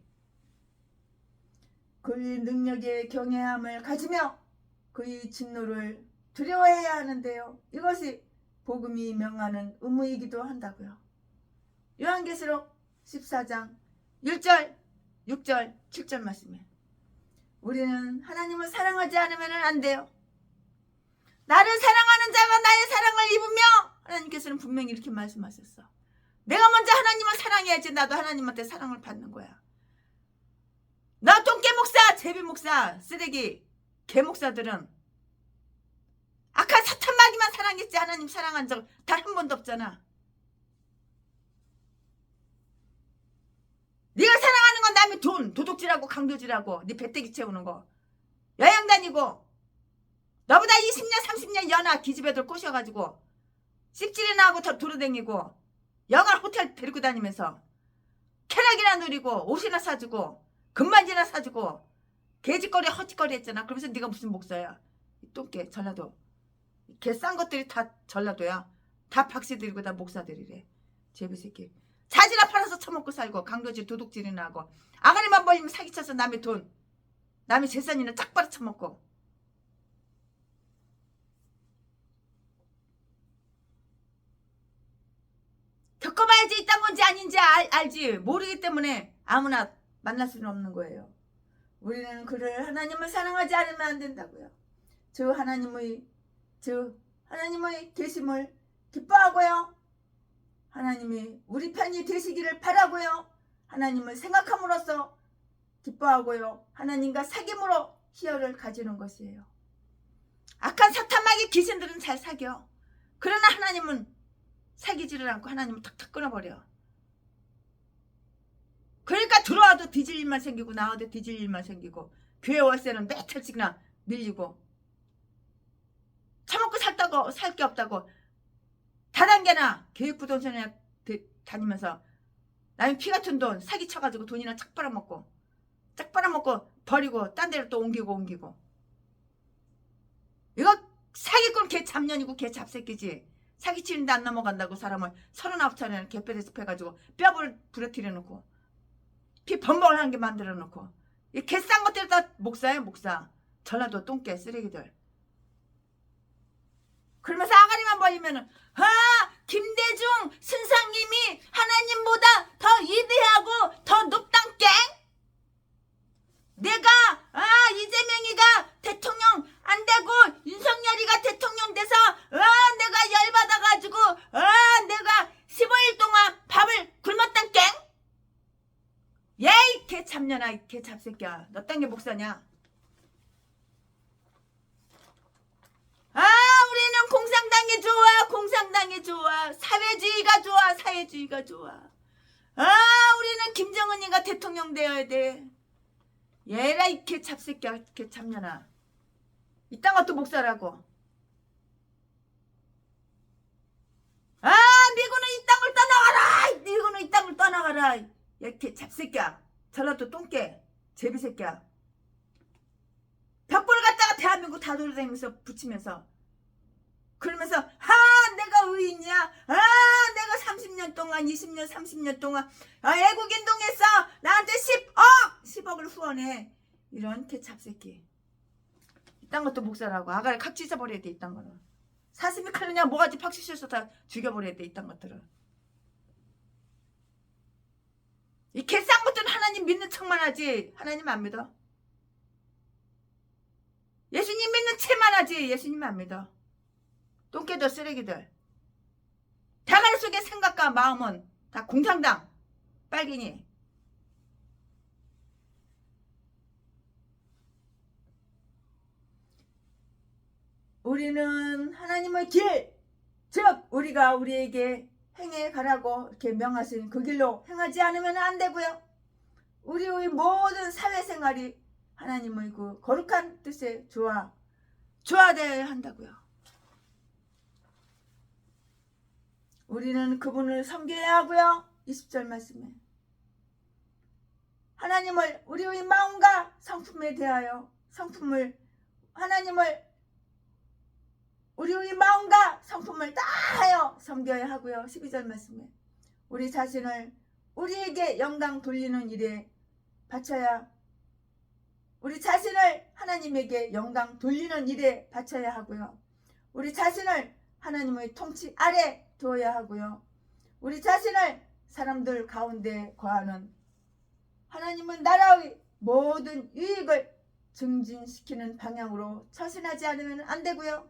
그의 능력에 경외함을 가지며 그의 진노를 두려워해야 하는데요. 이것이 복음이 명하는 의무이기도 한다고요. 요한계시록 14장 1절 6절 7절 말씀에 우리는 하나님을 사랑하지 않으면 안 돼요. 나를 사랑하는 자가 나의 사랑을 입으며 하나님께서는 분명히 이렇게 말씀하셨어. 내가 먼저 하나님을 사랑해야지 나도 하나님한테 사랑을 받는 거야. 나 똥개 목사 제비 목사 쓰레기 개 목사들은 악한 사탄마귀만 사랑했지 하나님 사랑한 적 단 한 번도 없잖아. 네가 사랑하는 건 남의 돈 도둑질하고 강도질하고 네 배때기 채우는 거 여행 다니고 너보다 20년 30년 연하 기집애들 꼬셔가지고 씹질이나 하고 돌아다니고 영화 호텔 데리고 다니면서 캐락이나 누리고 옷이나 사주고 금반지나 사주고 개짓거리 헛짓거리 했잖아. 그러면서 네가 무슨 목사야. 똥개 전라도 개 싼 것들이 다 전라도야. 다 박씨들이고 다 목사들이래. 제비새끼 사지나 팔아서 처먹고 살고 강도질 도둑질이나 하고 아가리만 벌리면 사기쳐서 남의 돈 남의 재산이나 쫙 빨아쳐먹고 겪어봐야지 이딴 건지 아닌지 알지. 모르기 때문에 아무나 만날 수는 없는 거예요. 우리는 그를 하나님을 사랑하지 않으면 안 된다고요. 저 하나님의 되심을 기뻐하고요. 하나님이 우리 편이 되시기를 바라고요. 하나님을 생각함으로써 기뻐하고요. 하나님과 사귐으로 희열을 가지는 것이에요. 악한 사탄마귀 귀신들은 잘 사겨. 그러나 하나님은 사귀지를 않고 하나님은 탁탁 끊어버려. 그러니까 들어와도 뒤질 일만 생기고 나와도 뒤질 일만 생기고 교회 월세는 몇 달씩이나 밀리고 처먹고 살 게 없다고 다단계나 교육부동산에 다니면서 나는 피 같은 돈 사기 쳐가지고 돈이나 쫙 빨아먹고 버리고 딴 데로 또 옮기고 이거 사기꾼 개 잡년이고 개 잡새끼지. 사기치는데 안 넘어간다고 사람을 39차례는 개뼈대접 해가지고 뼈를 부러뜨려 놓고 피 범벅을 한 개 만들어 놓고 이 개싼 것들 다 목사예요. 목사. 전라도 똥개 쓰레기들. 그러면서 아가리만 벌리면은 김대중 선생님이 하나님보다 더 위대하고 더 높단께. 내가 이재명이가 대통령 안 되고 윤석열이가 대통령 돼서 내가 열받아가지고 내가 15일 동안 밥을 굶었단께. 예이 개 참년아 개 잡새끼야. 너 딴 게 목사냐? 우리는 공산당이 좋아. 사회주의가 좋아. 우리는 김정은이가 대통령 되어야 돼. 얘라 이 개 잡새끼야 개 참년아. 이딴 것도 목사라고. 미군은 이 땅을 떠나가라. 얘 잡새끼야. 전라도 똥개 제비새끼야. 벽돌 갖다가 대한민국 다 돌아다니면서 붙이면서 그러면서 내가 의인이야. 내가 30년 동안 20년 30년 동안 애국인동에서 나한테 10억을 후원해. 이런 개 잡새끼. 이딴 것도 목사라고. 아가를 칵 찢어버려야 돼. 이딴 거는 사슴이 칼로냐 모가지 팍 쑤셔서 다 죽여버려야 돼. 이딴 것들은. 이 개싼 것들은 하나님 믿는 척만 하지 하나님 안 믿어. 예수님 믿는 채만 하지 예수님 안 믿어. 똥개들 쓰레기들. 대가리 속의 생각과 마음은 다 공산당 빨갱이. 우리는 하나님의 길, 즉 우리가 우리에게 행해 가라고 이렇게 명하신 그 길로 행하지 않으면 안 되고요. 우리의 모든 사회생활이 하나님의 그 거룩한 뜻에 조화되어야 한다고요. 우리는 그분을 섬겨야 하고요. 20절 말씀에 하나님을 우리의 마음과 성품에 대하여 하나님을 우리의 마음과 성품을 다하여 섬겨야 하고요. 12절 말씀에 우리 자신을 우리에게 영광 돌리는 일에 바쳐야 우리 자신을 하나님에게 영광 돌리는 일에 바쳐야 하고요. 우리 자신을 하나님의 통치 아래 두어야 하고요. 우리 자신을 사람들 가운데 거하는 하나님의 나라의 모든 유익을 증진시키는 방향으로 처신하지 않으면 안 되고요.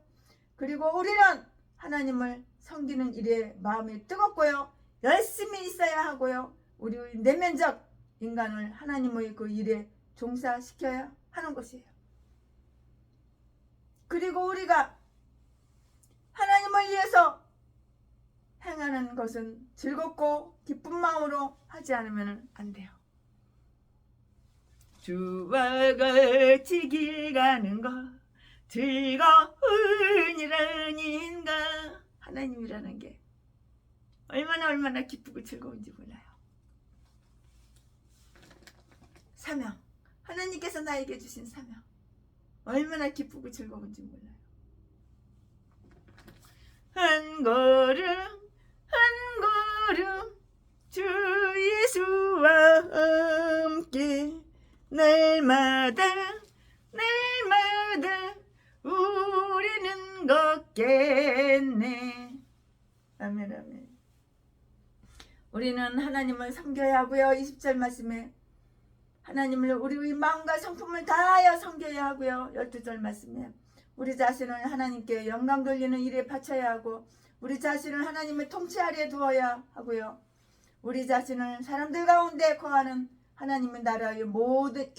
그리고 우리는 하나님을 섬기는 일에 마음이 뜨겁고요. 열심히 있어야 하고요. 우리의 내면적 인간을 하나님의 그 일에 종사시켜야 하는 것이에요. 그리고 우리가 하나님을 위해서 행하는 것은 즐겁고 기쁜 마음으로 하지 않으면 안 돼요. 주와 같이 길 가는 것 즐거운 일아닌가. 하나님이라는 게 얼마나 기쁘고 즐거운지 몰라요. 사명, 하나님께서 나에게 주신 사명 얼마나 기쁘고 즐거운지 몰라요. 한 걸음 주 예수와 함께 날마다 우리는 걷겠네. 아멘. 우리는 하나님을 섬겨야 하고요. 20절 말씀에 하나님을 우리의 마음과 성품을 다하여 섬겨야 하고요. 12절 말씀에 우리 자신을 하나님께 영광 돌리는 일에 바쳐야 하고 우리 자신을 하나님의 통치 아래 두어야 하고요. 우리 자신을 사람들 가운데 거하는 하나님의 나라의 모든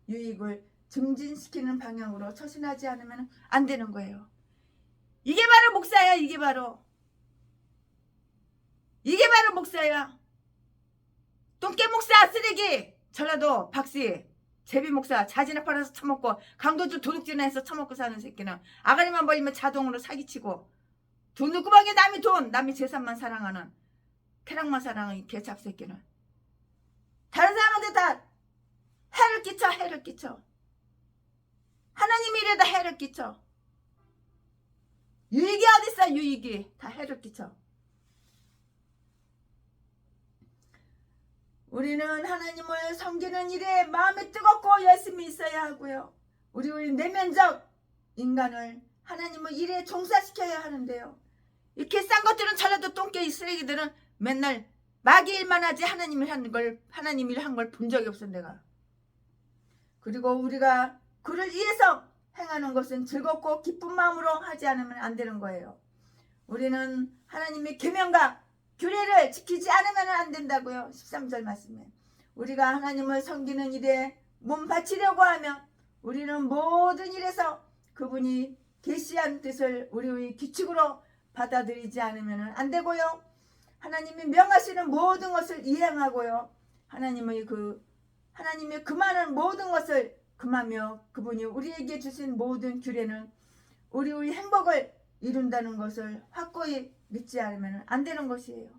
유익을 증진시키는 방향으로 처신하지 않으면 안 되는 거예요. 이게 바로 목사야. 이게 바로 이게 바로 목사야. 똥개 목사 쓰레기. 전라도 박씨 제비 목사 자진을 팔아서 처먹고 강도주 도둑질이나 해서 처먹고 사는 새끼는 아가리만 벌리면 자동으로 사기치고 돈 누구방에 남의 돈 남의 재산만 사랑하는 쾌락만 사랑하는 이 개잡새끼는 다른 사람한테 다 해를 끼쳐. 해를 끼쳐. 하나님이 이래다 해를 끼쳐. 유익이 어딨어. 유익이 다 해를 끼쳐. 우리는 하나님을 섬기는 일에 마음이 뜨겁고 열심히 있어야 하고요. 우리 내면적 인간을 하나님의 일에 종사시켜야 하는데요. 이렇게 싼 것들은 전라도 똥개이 쓰레기들은 맨날 마귀 일만 하지 하나님 일 한 걸 본 적이 없어 내가. 그리고 우리가 그를 위해서 행하는 것은 즐겁고 기쁜 마음으로 하지 않으면 안 되는 거예요. 우리는 하나님의 계명과 규례를 지키지 않으면 안 된다고요. 13절 말씀에 우리가 하나님을 섬기는 일에 몸 바치려고 하면 우리는 모든 일에서 그분이 계시한 뜻을 우리의 규칙으로 받아들이지 않으면 안 되고요. 하나님이 명하시는 모든 것을 이행하고요. 하나님의 그 많은 모든 것을 금하며 그분이 우리에게 주신 모든 규례는 우리의 행복을 이룬다는 것을 확고히 믿지 않으면 안 되는 것이에요.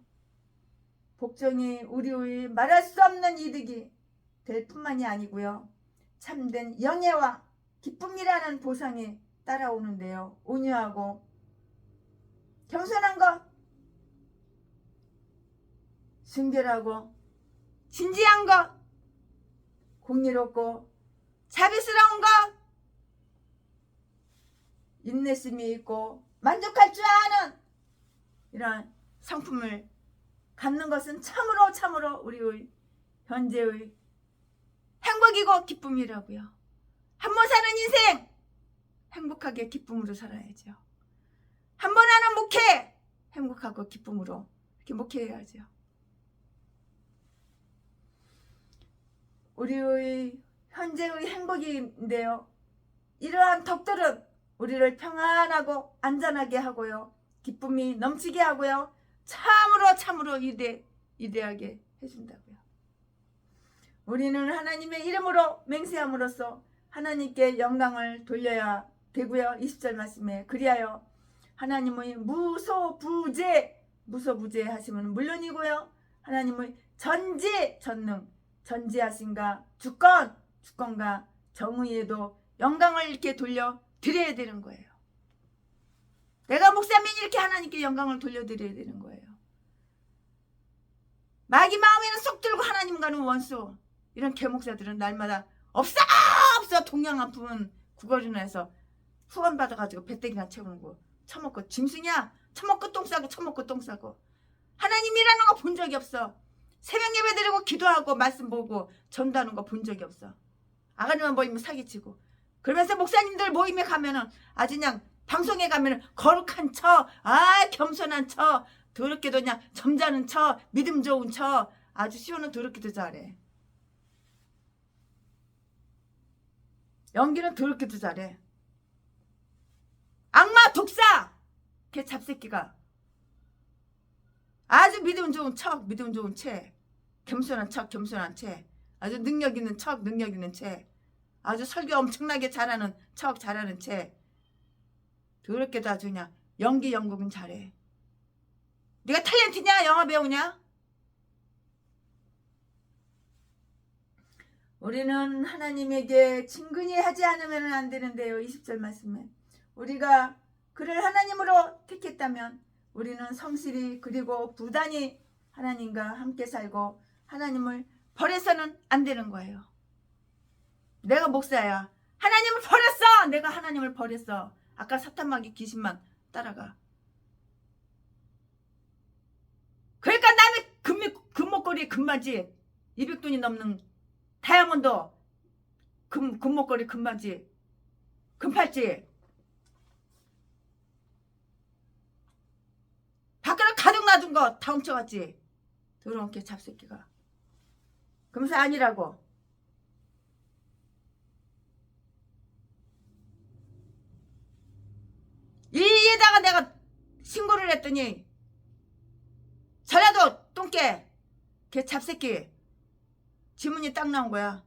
복종이 우리의 말할 수 없는 이득이 될 뿐만이 아니고요. 참된 영예와 기쁨이라는 보상이 따라오는데요. 온유하고 겸손한 것, 순결하고 진지한 것, 공의롭고 자비스러운 것, 인내심이 있고 만족할 줄 아는 이런 성품을 갖는 것은 참으로 우리의 현재의 행복이고 기쁨이라고요. 한 번 사는 인생 행복하게 기쁨으로 살아야죠. 한 번 하는 목회 행복하고 기쁨으로 이렇게 목회해야죠. 우리의 현재의 행복인데요. 이러한 덕들은 우리를 평안하고 안전하게 하고요. 기쁨이 넘치게 하고요. 참으로 위대하게 해준다고요. 우리는 하나님의 이름으로 맹세함으로써 하나님께 영광을 돌려야 되고요. 20절 말씀에 그리하여 하나님의 무소부재 하심은 물론이고요. 하나님의 전능 전지하신가 주권과 정의에도 영광을 이렇게 돌려 드려야 되는 거예요. 내가 목사면 이렇게 하나님께 영광을 돌려드려야 되는 거예요. 마귀 마음에는 쏙 들고 하나님과는 원수. 이런 개목사들은 날마다 없어 동양 아픈 구걸이나 해서 후원 받아가지고 배때기나 채우는 거 처먹고 짐승이야. 처먹고 똥 싸고 하나님이라는 거 본 적이 없어. 새벽 예배 드리고 기도하고 말씀 보고 전도하는 거 본 적이 없어. 아가리만 보이면 사기치고 그러면서 목사님들 모임에 가면은 아주 그냥 방송에 가면은 거룩한 척, 겸손한 척, 더럽게도 그냥 점잖은 척, 믿음 좋은 척, 아주 시원은 더럽게도 잘해. 연기는 더럽게도 잘해. 악마 독사! 걔 잡새끼가 아주 믿음 좋은 척, 믿음 좋은 채, 겸손한 척, 겸손한 채, 아주 능력 있는 척, 능력 있는 채, 아주 설교 엄청나게 잘하는 척, 잘하는 채, 더럽게도 아주 그냥 연극은 잘해. 네가 탤런트냐? 영화 배우냐? 우리는 하나님에게 친근히 하지 않으면 안 되는데요. 20절 말씀에 우리가 그를 하나님으로 택했다면 우리는 성실히 그리고 부단히 하나님과 함께 살고 하나님을 버려서는 안 되는 거예요. 내가 목사야. 하나님을 버렸어. 내가 하나님을 버렸어. 아까 사탄마귀 귀신만 따라가. 그러니까 남의 금목걸이 금바지 200돈이 넘는 다이아몬드 금목걸이 금바지 금팔찌 밖으로 가득 놔둔 거 다 훔쳐갔지. 더러운 게 잡새끼가. 그러면서 아니라고. 이에다가 내가 신고를 했더니 전라도 똥개 걔 잡새끼 지문이 딱 나온 거야.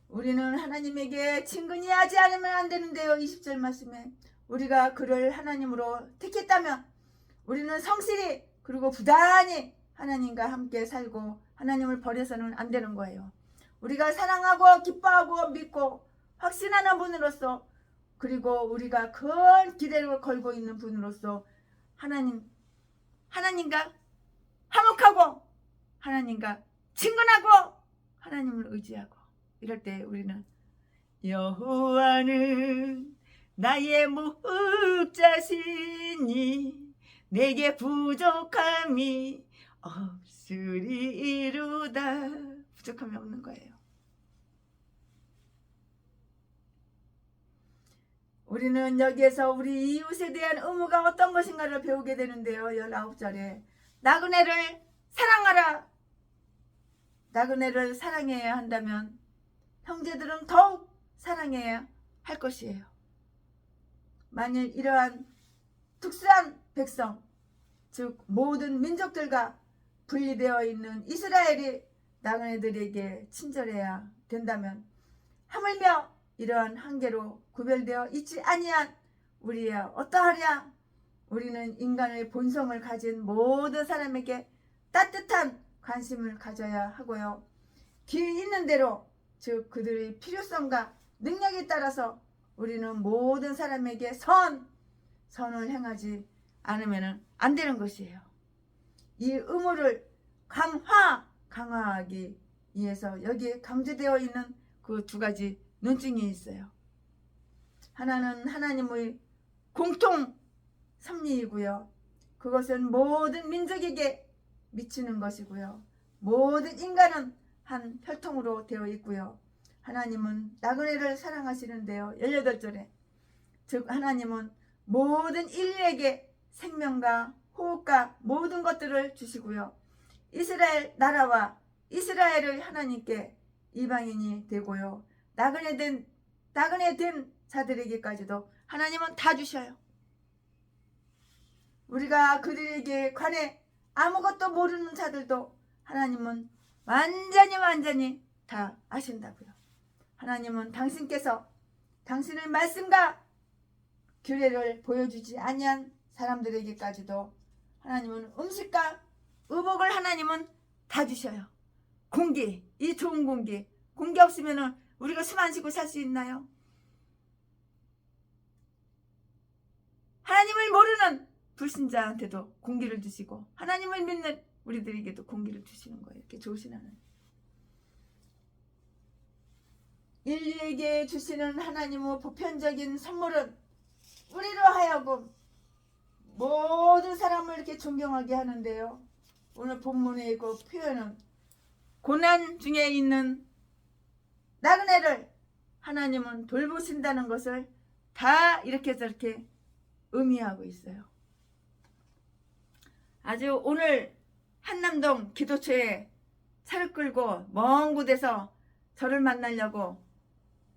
우리는 하나님에게 친근히하지 않으면 안 되는데요. 20절 말씀에 우리가 그를 하나님으로 택했다면 우리는 성실히 그리고 부단히 하나님과 함께 살고 하나님을 버려서는 안 되는 거예요. 우리가 사랑하고 기뻐하고 믿고 확신하는 분으로서 그리고 우리가 큰 기대를 걸고 있는 분으로서 하나님과 화목하고 하나님과 친근하고 하나님을 의지하고 이럴 때 우리는 여호와는 나의 목자시니 내게 부족함이 없으리로다. 부족함이 없는 거예요. 우리는 여기에서 우리 이웃에 대한 의무가 어떤 것인가를 배우게 되는데요. 19절에 나그네를 사랑하라. 나그네를 사랑해야 한다면 형제들은 더욱 사랑해야 할 것이에요. 만일 이러한 특수한 백성, 즉 모든 민족들과 분리되어 있는 이스라엘이 나그네들에게 친절해야 된다면 하물며 이러한 한계로 구별되어 있지 아니한 우리야 어떠하랴. 우리는 인간의 본성을 가진 모든 사람에게 따뜻한 관심을 가져야 하고요. 길 있는 대로 즉 그들의 필요성과 능력에 따라서 우리는 모든 사람에게 선을 행하지 않으면 안 되는 것이에요. 이 의무를 강화하기 위해서 여기에 강조되어 있는 그 두 가지 논증이 있어요. 하나는 하나님의 공통 섭리이고요. 그것은 모든 민족에게 미치는 것이고요. 모든 인간은 한 혈통으로 되어 있고요. 하나님은 나그네를 사랑하시는데요. 18절에 즉 하나님은 모든 인류에게 생명과 호흡과 모든 것들을 주시고요. 이스라엘 나라와 이스라엘을 하나님께 이방인이 되고요. 나그네 된 자들에게까지도 하나님은 다 주셔요. 우리가 그들에게 관해 아무것도 모르는 자들도 하나님은 완전히 다 아신다고요. 하나님은 당신께서 당신의 말씀과 규례를 보여주지 아니한 사람들에게까지도 하나님은 음식과 의복을 하나님은 다 주셔요. 공기, 이 좋은 공기 없으면 우리가 숨 안 쉬고 살 수 있나요? 하나님을 모르는 불신자한테도 공기를 주시고 하나님을 믿는 우리들에게도 공기를 주시는 거예요. 이렇게 좋으신 하나님. 인류에게 주시는 하나님의 보편적인 선물은 우리로 하여금 모든 사람을 이렇게 존경하게 하는데요. 오늘 본문의 그 표현은 고난 중에 있는 나그네를 하나님은 돌보신다는 것을 다 이렇게 저렇게 의미하고 있어요. 아주 오늘 한남동 기도처에 차를 끌고 먼 곳에서 저를 만나려고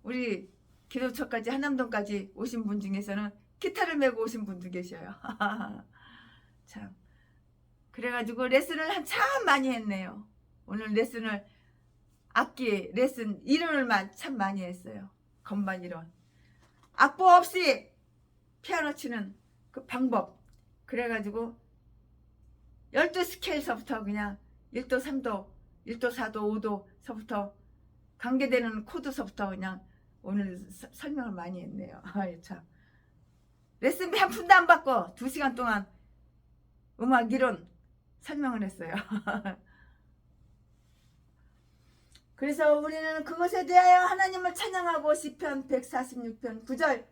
우리 기도처까지 한남동까지 오신 분 중에서는 기타를 메고 오신 분도 계셔요. 참 그래가지고 레슨을 한참 많이 했네요. 오늘 레슨을 악기 레슨 이론을만 참 많이 했어요. 건반 이론 악보 없이 피아노 치는 그 방법 그래가지고 12스케일서부터 그냥 1도 3도 1도 4도 5도서부터 관계되는 코드서부터 그냥 오늘 설명을 많이 했네요. 참 레슨비 한 푼도 안 받고 2시간 동안 음악 이론 설명을 했어요. 그래서 우리는 그것에 대하여 하나님을 찬양하고 시편 146편 9절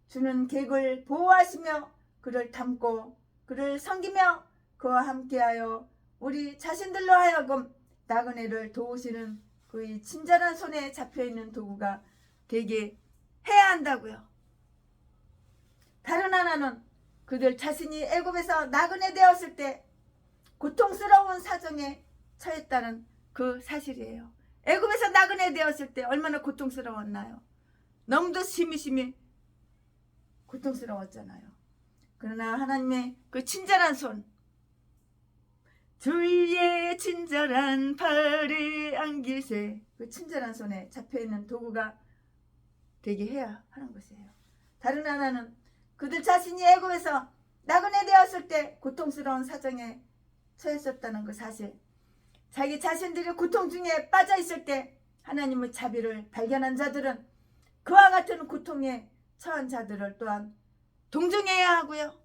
주는 객을 보호하시며 그를 담고 그를 섬기며 그와 함께하여 우리 자신들로 하여금 나그네를 도우시는 그의 친절한 손에 잡혀있는 도구가 되게 해야 한다고요. 다른 하나는 그들 자신이 애굽에서 나그네 되었을 때 고통스러운 사정에 처했다는 그 사실이에요. 애굽에서 나그네 되었을 때 얼마나 고통스러웠나요? 너무도 심히 고통스러웠잖아요. 그러나 하나님의 그 친절한 손, 주의 친절한 팔에 안기세, 그 친절한 손에 잡혀있는 도구가 되게 해야 하는 것이에요. 다른 하나는 그들 자신이 애고에서 나그네 되었을 때 고통스러운 사정에 처했었다는 그 사실, 자기 자신들이 고통 중에 빠져 있을 때 하나님의 자비를 발견한 자들은 그와 같은 고통에 처한 자들을 또한 동정해야 하고요.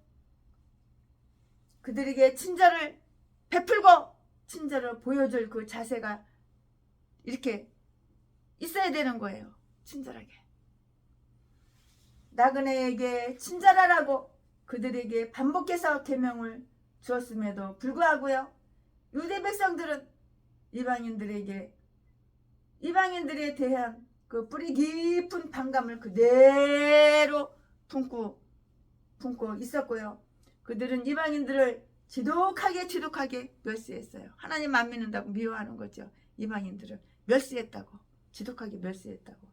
그들에게 친절을 베풀고 친절을 보여줄 그 자세가 이렇게 있어야 되는 거예요. 친절하게. 나그네에게 친절하라고 그들에게 반복해서 계명을 주었음에도 불구하고요, 유대 백성들은 이방인들에 대한 그 뿌리 깊은 반감을 그대로 품고 있었고요. 그들은 이방인들을 지독하게 멸시했어요. 하나님 안 믿는다고 미워하는 거죠. 이방인들을 멸시했다고, 지독하게 멸시했다고.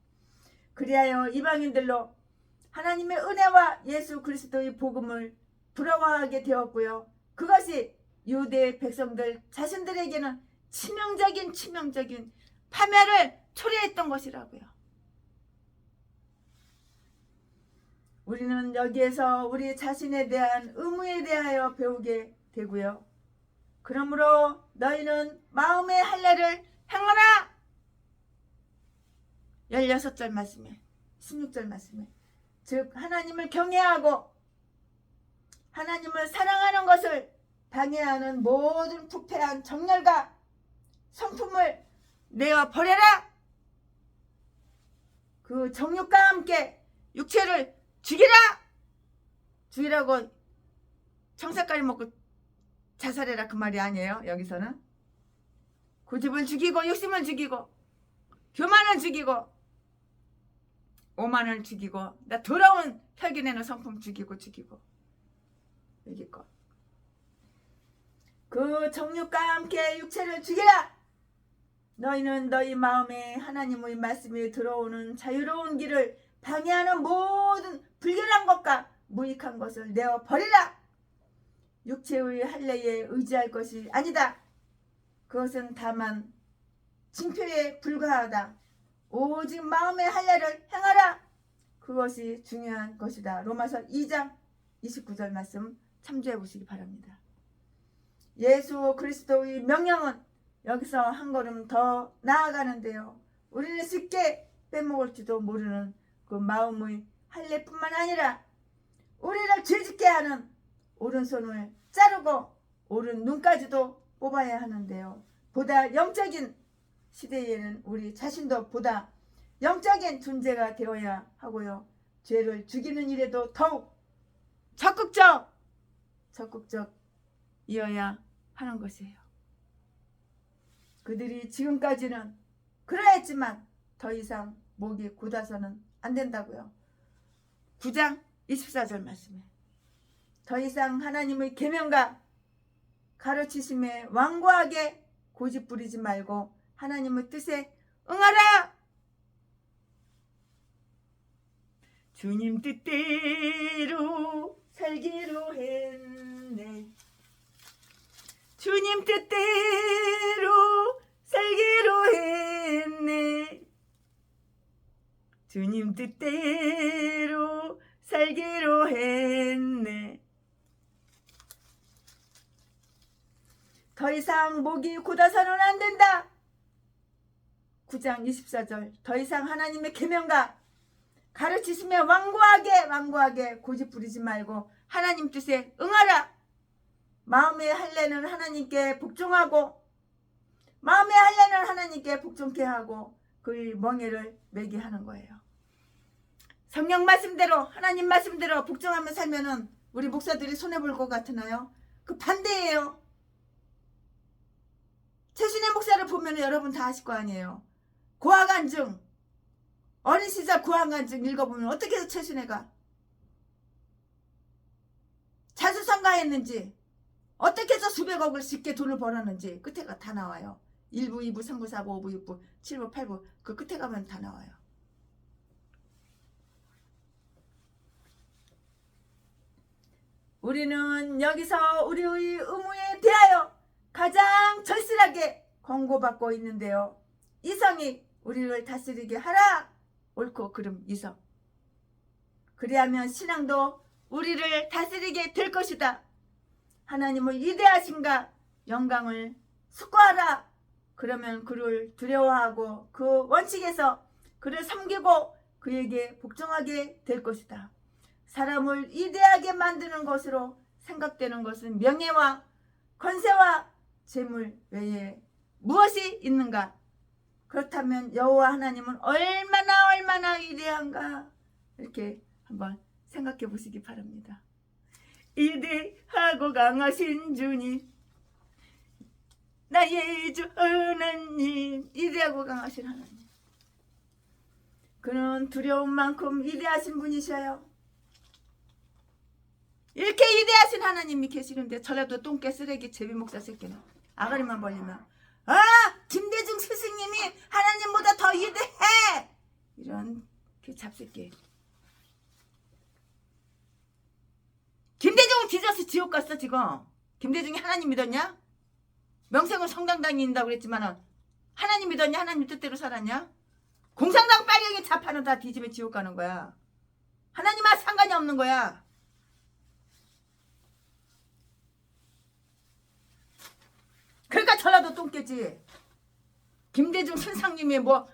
그리하여 이방인들로 하나님의 은혜와 예수 그리스도의 복음을 부러워하게 되었고요. 그것이 유대 백성들 자신들에게는 치명적인 파멸을 초래했던 것이라고요. 우리는 여기에서 우리 자신에 대한 의무에 대하여 배우게 되고요. 그러므로 너희는 마음의 할례를 행하라. 16절 말씀에, 16절 말씀에, 즉 하나님을 경외하고 하나님을 사랑하는 것을 방해하는 모든 부패한 정열과 성품을 내어 버려라. 그 정욕과 함께 육체를 죽이라고 청사까지 먹고 자살해라 그 말이 아니에요. 여기서는 고집을 죽이고 욕심을 죽이고 교만을 죽이고 오만을 죽이고 나 더러운 혈기내는 성품 죽이고 여기 거. 그 정욕과 함께 육체를 죽이라. 너희는 너희 마음에 하나님의 말씀이 들어오는 자유로운 길을 방해하는 모든 불결한 것과 무익한 것을 내어 버리라. 육체의 할례에 의지할 것이 아니다. 그것은 다만 징표에 불과하다. 오직 마음의 할례를 행하라. 그것이 중요한 것이다. 로마서 2장 29절 말씀 참조해 보시기 바랍니다. 예수 그리스도의 명령은 여기서 한 걸음 더 나아가는데요. 우리는 쉽게 빼먹을지도 모르는 그 마음의 할례뿐만 아니라 우리를 죄짓게 하는 오른손을 자르고 오른 눈까지도 뽑아야 하는데요. 보다 영적인 시대에는 우리 자신도 보다 영적인 존재가 되어야 하고요. 죄를 죽이는 일에도 더욱 적극적이어야 하는 것이에요. 그들이 지금까지는 그러했지만 더 이상 목이 굳어서는 안 된다고요. 9장 24절 말씀에 더 이상 하나님의 계명과 가르치심에 완고하게 고집부리지 말고 하나님의 뜻에 응하라. 주님 뜻대로 살기로 했네. 주님 뜻대로 살기로 했네. 주님 뜻대로 살기로 했네. 더 이상 목이 굳어서는 안 된다. 9장 24절 더 이상 하나님의 계명과 가르치심에 완고하게 고집부리지 말고 하나님 뜻에 응하라. 마음의 할례는 하나님께 복종하고 마음의 할례는 하나님께 복종케 하고 그의 멍에를 매게 하는 거예요. 성령 말씀대로 하나님 말씀대로 복종하며 살면은 우리 목사들이 손해볼 것 같으나요? 그 반대예요. 최신의 목사를 보면 여러분 다 아실 거 아니에요. 고아간증 어린 시절 고아간증 읽어보면 어떻게 해서 최신혜가 자수성가했는지 어떻게 해서 수백억을 쉽게 돈을 벌었는지 끝에가 다 나와요. 1부, 2부, 3부, 4부, 5부, 6부, 7부, 8부 그 끝에 가면 다 나와요. 우리는 여기서 우리의 의무에 대하여 가장 절실하게 권고받고 있는데요. 이성이 우리를 다스리게 하라. 옳고 그름 이성. 그리하면 신앙도 우리를 다스리게 될 것이다. 하나님의 위대하심과 영광을 숙고하라. 그러면 그를 두려워하고 그 원칙에서 그를 섬기고 그에게 복종하게 될 것이다. 사람을 위대하게 만드는 것으로 생각되는 것은 명예와 권세와 재물 외에 무엇이 있는가? 그렇다면 여호와 하나님은 얼마나 위대한가? 이렇게 한번 생각해 보시기 바랍니다. 위대하고 강하신 주님, 나의 주 하나님, 위대하고 강하신 하나님. 그는 두려운 만큼 위대하신 분이셔요. 이렇게 위대하신 하나님이 계시는데 전라도 똥개 쓰레기 제비 목사 새끼는 아가리만 벌리면 김대중 스승님이 하나님보다 더 위대해! 이런 그 잡새끼. 김대중은 뒤져서 지옥 갔어 지금. 김대중이 하나님 믿었냐? 명색은 성당 다닌다고 그랬지만 하나님 믿었냐? 하나님 뜻대로 살았냐? 공산당 빨갱이 좌파는 다 뒤집어 지옥 가는 거야. 하나님과 상관이 없는 거야. 그러니까 전라도 똥개지. 김대중 선상님이 뭐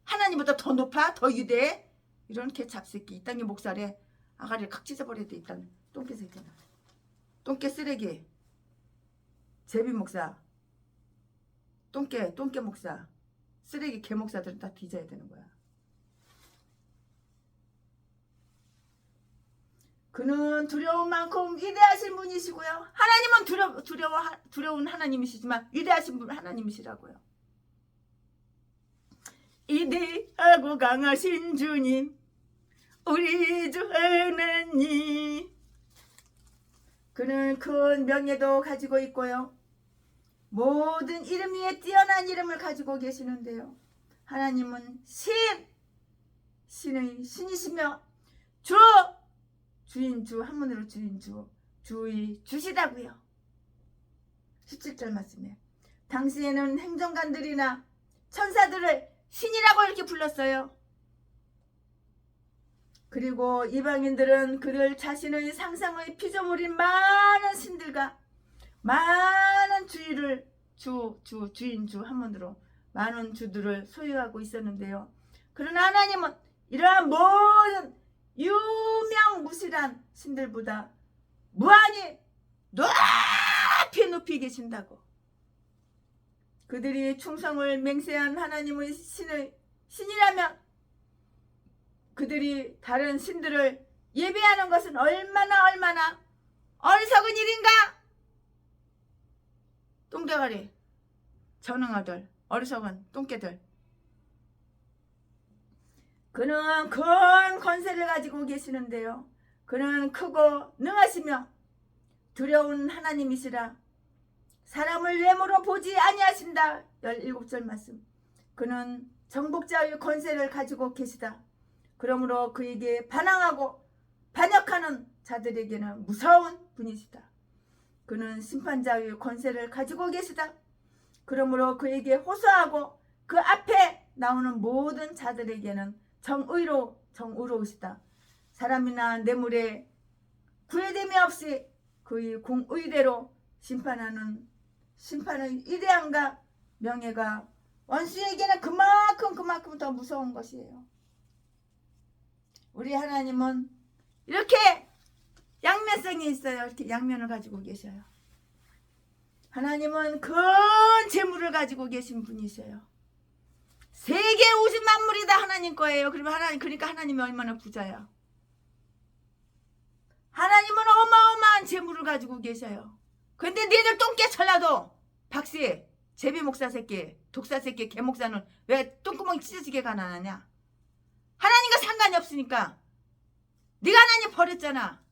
하나님보다 더 높아? 더 위대해? 이런 개 잡새끼. 이 땅에 목살에 아가리를 칵 찢어버려야 돼. 일단 똥개 새끼는. 똥개 쓰레기. 제비 목사. 똥개 목사. 쓰레기 개 목사들은 다 뒤져야 되는 거야. 그는 두려운 만큼 위대하신 분이시고요. 하나님은 두려운 하나님이시지만 위대하신 분 하나님이시라고요. 위대하고 강하신 주님, 우리 주 하나님. 그는 큰 명예도 가지고 있고요. 모든 이름 위에 뛰어난 이름을 가지고 계시는데요. 하나님은 신의 신이시며 주인 주 한문으로 주인 주의 주시다고요. 17절 말씀에 당시에는 행정관들이나 천사들을 신이라고 이렇게 불렀어요. 그리고 이방인들은 그들 자신의 상상의 피조물인 많은 신들과 많은 주인 주 한문으로 많은 주들을 소유하고 있었는데요. 그러나 하나님은 이러한 모든 유명무실한 신들보다 무한히 높이 계신다고. 그들이 충성을 맹세한 하나님의 신이라면 그들이 다른 신들을 예배하는 것은 얼마나 어리석은 일인가? 똥대가리 전응아들 어리석은 똥개들. 그는 큰 권세를 가지고 계시는데요. 그는 크고 능하시며 두려운 하나님이시라. 사람을 외모로 보지 아니하신다. 17절 말씀. 그는 정복자의 권세를 가지고 계시다. 그러므로 그에게 반항하고 반역하는 자들에게는 무서운 분이시다. 그는 심판자의 권세를 가지고 계시다. 그러므로 그에게 호소하고 그 앞에 나오는 모든 자들에게는 정의로우시다. 사람이나 뇌물에 구애됨이 없이 그의 공의대로 심판하는 심판의 위대함과 명예가 원수에게는 그만큼 더 무서운 것이에요. 우리 하나님은 이렇게 양면성이 있어요. 이렇게 양면을 가지고 계셔요. 하나님은 큰 재물을 가지고 계신 분이셔요. 세계 우주 만물이 다 하나님 거예요. 그러니까 하나님이 얼마나 부자야. 하나님은 어마어마한 재물을 가지고 계셔요. 근데 니들 똥개 전라도 박씨, 제비 목사 새끼, 독사 새끼, 개 목사는 왜 똥구멍이 찢어지게 가난하냐? 하나님과 상관이 없으니까. 네가 하나님 버렸잖아.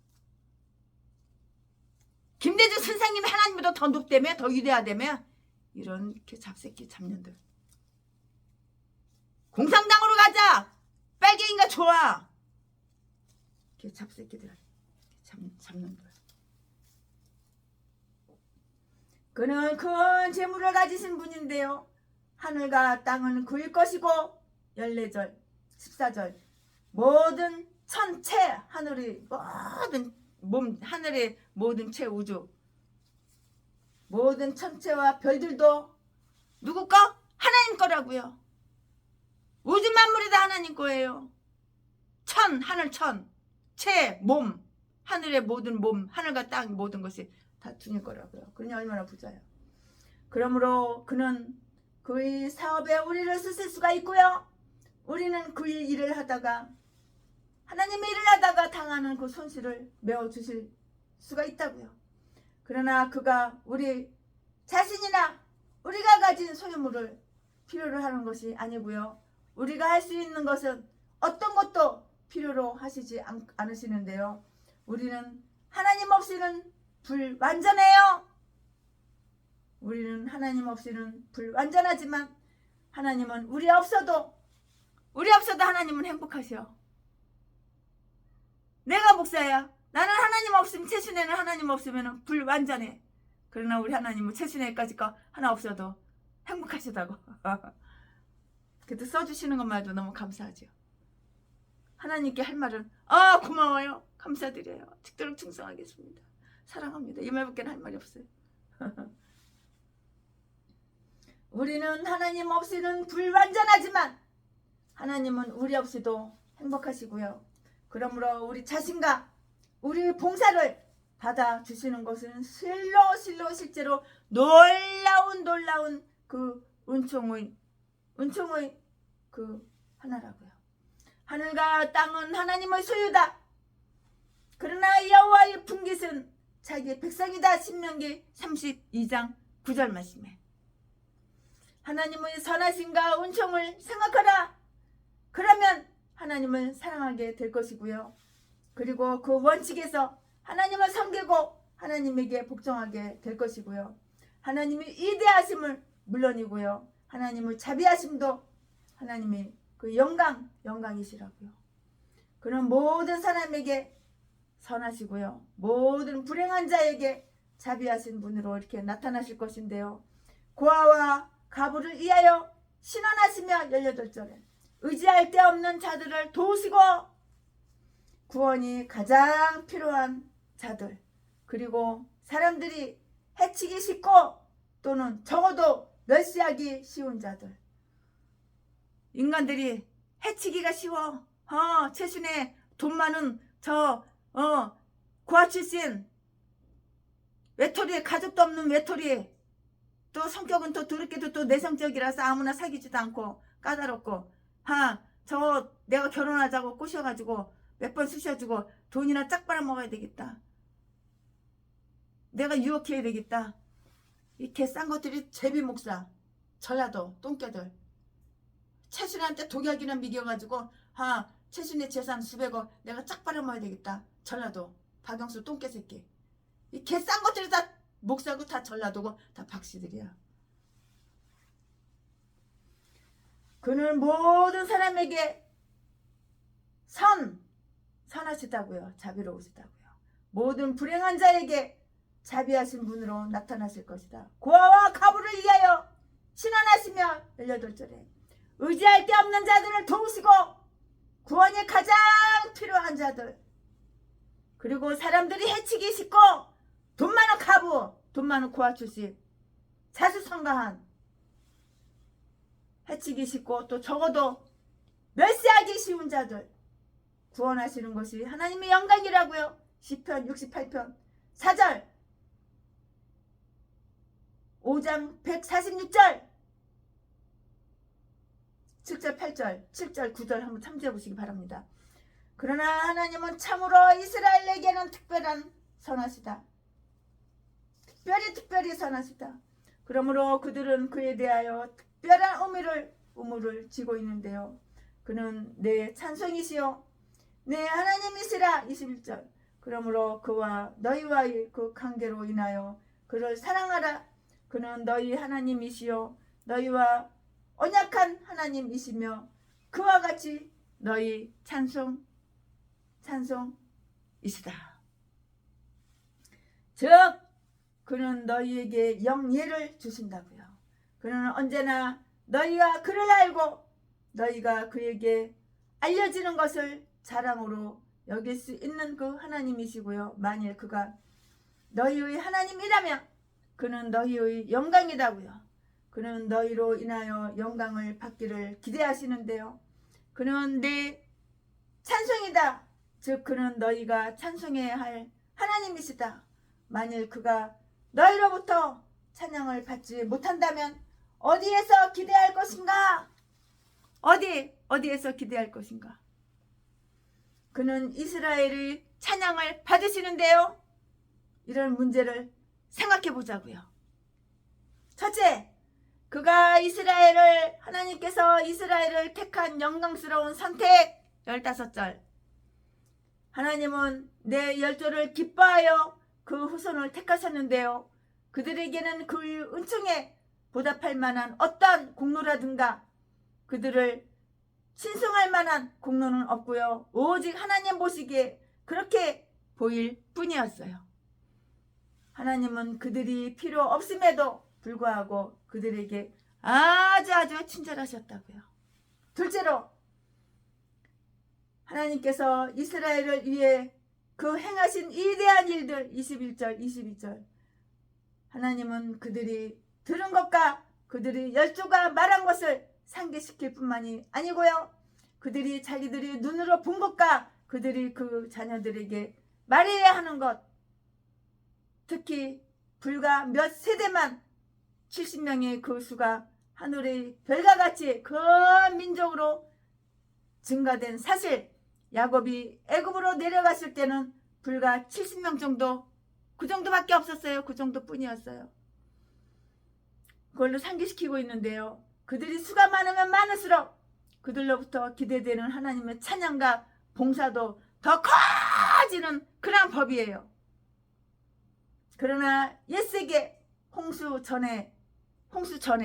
김대중 선생님이 하나님보다 더 높다며? 더 위대하다며? 이런 잡새끼 잡년들. 공산당으로 가자. 빨갱이가 좋아. 잡새끼들. 잡년들. 그는 큰 재물을 가지신 분인데요. 하늘과 땅은 그의 것이고 14절 14절 모든 천체 하늘의 모든 하늘의 모든 체 우주 모든 천체와 별들도 누구 거? 하나님 거라고요. 우주 만물이 다 하나님 거예요. 하늘 체, 몸, 하늘의 모든 몸, 하늘과 땅 모든 것이 다 주님 거라고요. 그러니 얼마나 부자요. 그러므로 그는 그의 사업에 우리를 쓰실 수가 있고요. 우리는 그의 일을 하다가 하나님의 일을 하다가 당하는 그 손실을 메워주실 수가 있다고요. 그러나 그가 우리 자신이나 우리가 가진 소유물을 필요로 하는 것이 아니고요. 우리가 할 수 있는 것은 어떤 것도 필요로 하시지 않으시는데요. 우리는 하나님 없이는 불완전해요. 우리는 하나님 없이는 불완전하지만 하나님은 우리 없어도 하나님은 행복하셔. 내가 목사야. 나는 하나님 없으면 최순애는 하나님 없으면 불완전해. 그러나 우리 하나님은 최순애까지 거 하나 없어도 행복하시다고. 그래도 써주시는 것만도 너무 감사하죠. 하나님께 할 말은 고마워요. 감사드려요. 죽도록 충성하겠습니다. 사랑합니다. 이 말밖에 할 말이 없어요. 우리는 하나님 없이는 불완전하지만 하나님은 우리 없이도 행복하시고요. 그러므로 우리 자신과 우리 봉사를 받아주시는 것은 실제로 놀라운 그 은총의 그 하나라고요. 하늘과 땅은 하나님의 소유다. 그러나 여호와의 분깃은 자기의 백성이다. 신명기 32장 9절 말씀에 하나님의 선하심과 은총을 생각하라. 그러면 하나님을 사랑하게 될 것이고요. 그리고 그 원칙에서 하나님을 섬기고 하나님에게 복종하게 될 것이고요. 하나님의 이대하심을 물론이고요. 하나님의 자비하심도 하나님의 그 영광이시라고요. 그는 모든 사람에게 선하시고요. 모든 불행한 자에게 자비하신 분으로 이렇게 나타나실 것인데요. 고아와 가부를 위하여 신원하시며 18절에 의지할 데 없는 자들을 도우시고 구원이 가장 필요한 자들 그리고 사람들이 해치기 쉽고 또는 적어도 멸시하기 쉬운 자들 인간들이 해치기가 쉬워. 최순애 돈 많은 고아 출신 외톨이 가족도 없는 외톨이 또 성격은 또 더럽게도 또 내성적이라서 아무나 사귀지도 않고 까다롭고 내가 결혼하자고 꼬셔가지고 몇 번 쑤셔주고 돈이나 짝 빨아먹어야 되겠다. 내가 유혹해야 되겠다. 이렇게 싼 것들이 제비 목사 전라도 똥개들 최순애한테 독약이나 미겨가지고 최순애 재산 수백억 내가 짝 빨아먹어야 되겠다. 전라도 박영수 똥개 새끼 이 개 싼 것들이 다 목사고 다 전라도고 다 박씨들이야. 그는 모든 사람에게 선하시다고요. 자비로우시다고요. 모든 불행한 자에게 자비하신 분으로 나타나실 것이다. 고아와 가부를 위하여 신원하시며 18절에 의지할 데 없는 자들을 도우시고 구원이 가장 필요한 자들 그리고 사람들이 해치기 쉽고 돈 많은 가부 돈 많은 고아 출신 자수성가한 해치기 쉽고 또 적어도 멸시하기 쉬운 자들 구원하시는 것이 하나님의 영광이라고요. 시편 68편 4절 5장 146절 7절 8절 7절 9절 한번 참조해 보시기 바랍니다. 그러나 하나님은 참으로 이스라엘에게는 특별한 선하시다. 특별히 선하시다. 그러므로 그들은 그에 대하여 특별한 의무를 지고 있는데요. 그는 내 찬송이시요 내 하나님이시라. 21절 그러므로 그와 너희와의 그 관계로 인하여 그를 사랑하라. 그는 너희 하나님이시요 너희와 언약한 하나님이시며 그와 같이 너희 찬송이시다. 즉 그는 너희에게 영예를 주신다고요. 그는 언제나 너희가 그를 알고 너희가 그에게 알려지는 것을 자랑으로 여길 수 있는 그 하나님이시고요. 만일 그가 너희의 하나님이라면 그는 너희의 영광이다고요. 그는 너희로 인하여 영광을 받기를 기대하시는데요. 그는 내 찬송이다. 즉 그는 너희가 찬송해야 할 하나님이시다. 만일 그가 너희로부터 찬양을 받지 못한다면 어디에서 기대할 것인가? 어디에서 기대할 것인가? 그는 이스라엘의 찬양을 받으시는데요. 이런 문제를 생각해 보자고요. 첫째, 그가 하나님께서 이스라엘을 택한 영광스러운 선택 15절. 하나님은 내 열조를 기뻐하여 그 후손을 택하셨는데요. 그들에게는 그의 은총에 보답할 만한 어떤 공로라든가 그들을 신성할 만한 공로는 없고요. 오직 하나님 보시기에 그렇게 보일 뿐이었어요. 하나님은 그들이 필요 없음에도 불구하고 그들에게 아주 친절하셨다고요. 둘째로 하나님께서 이스라엘을 위해 그 행하신 위대한 일들 21절 22절 하나님은 그들이 들은 것과 그들이 열조가 말한 것을 상기시킬 뿐만이 아니고요. 그들이 자기들이 눈으로 본 것과 그들이 그 자녀들에게 말해야 하는 것, 특히 불과 몇 세대만 70명의 그 수가 하늘의 별과 같이 큰 민족으로 증가된 사실, 야곱이 애굽으로 내려갔을 때는 불과 70명 정도, 그 정도밖에 없었어요. 그 정도뿐이었어요. 그걸로 상기시키고 있는데요. 그들이 수가 많으면 많을수록 그들로부터 기대되는 하나님의 찬양과 봉사도 더 커지는 그런 법이에요. 그러나 옛세계 홍수 전에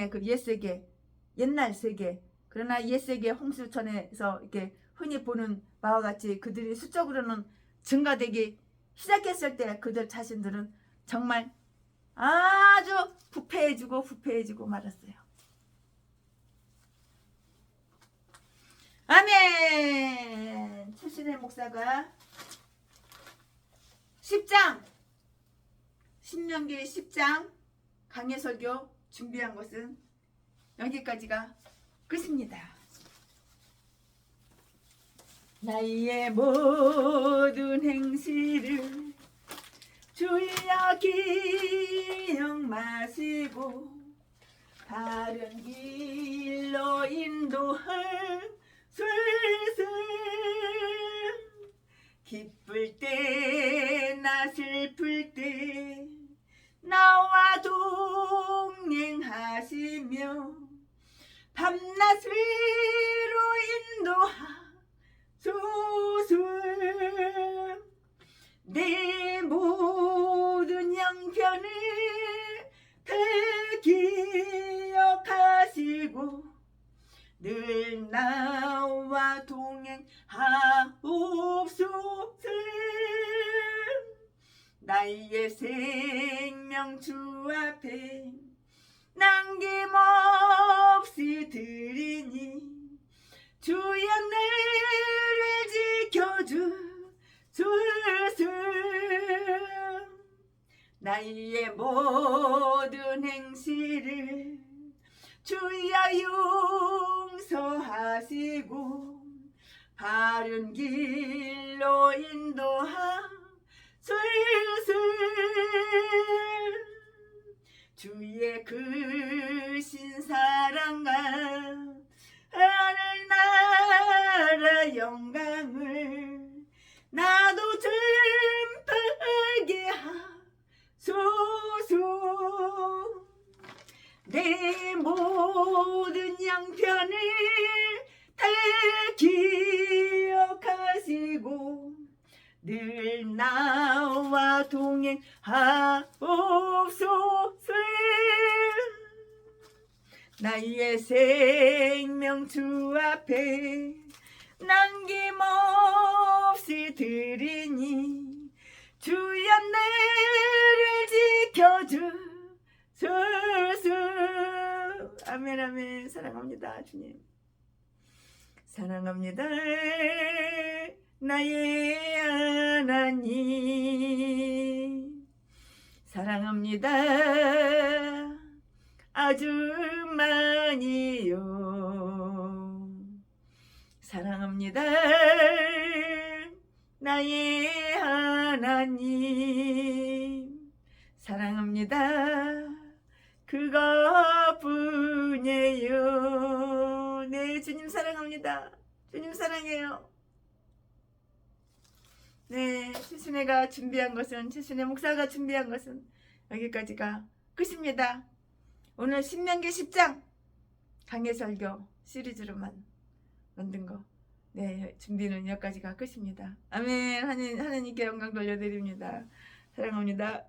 그 옛세계 옛날 세계 그러나 옛세계 홍수 전에서 이렇게 흔히 보는 바와 같이 그들이 수적으로는 증가되기 시작했을 때 그들 자신들은 정말 아주 부패해지고 말았어요. 아멘. 최신의 목사가 10장 신명기 10장 강해설교 준비한 것은 여기까지가 끝입니다. 나의 모든 행실을 주여 기억마시고 바른 길로 인도할 슬슬 기쁠 때나 슬플 때 나와 동행하시며 밤낮으로 인도하소서. 내 모든 형편을 다 기억하시고 늘 나와 동행하옵소서. 나의 생명 주 앞에 남김없이 드리니 주여 나를 지켜주소서. 나의 모든 행실을 주여 용서하시고 바른 길로 인도하소서. 주의 크신 사랑과 하늘나라 영광을 나도 전파하게 하소서. 내 모든 양편을 다 기억하시고 늘 나와 동행하옵소서. 나의 생명 주 앞에 남김없이 드리니 주여 나를 지켜주소서. 아멘 아멘. 사랑합니다 주님. 사랑합니다 나의 하나님. 사랑합니다 아주 많이요. 사랑합니다 나의 하나님. 사랑합니다 그것뿐이에요. 네 주님 사랑합니다. 주님 사랑해요. 네 최순애가 준비한 것은, 최순애 목사가 준비한 것은 여기까지가 끝입니다. 오늘 신명기 10장 강해설교 시리즈로만 만든 거, 네 준비는 여기까지가 끝입니다. 아멘. 하나님께 영광 돌려드립니다. 사랑합니다.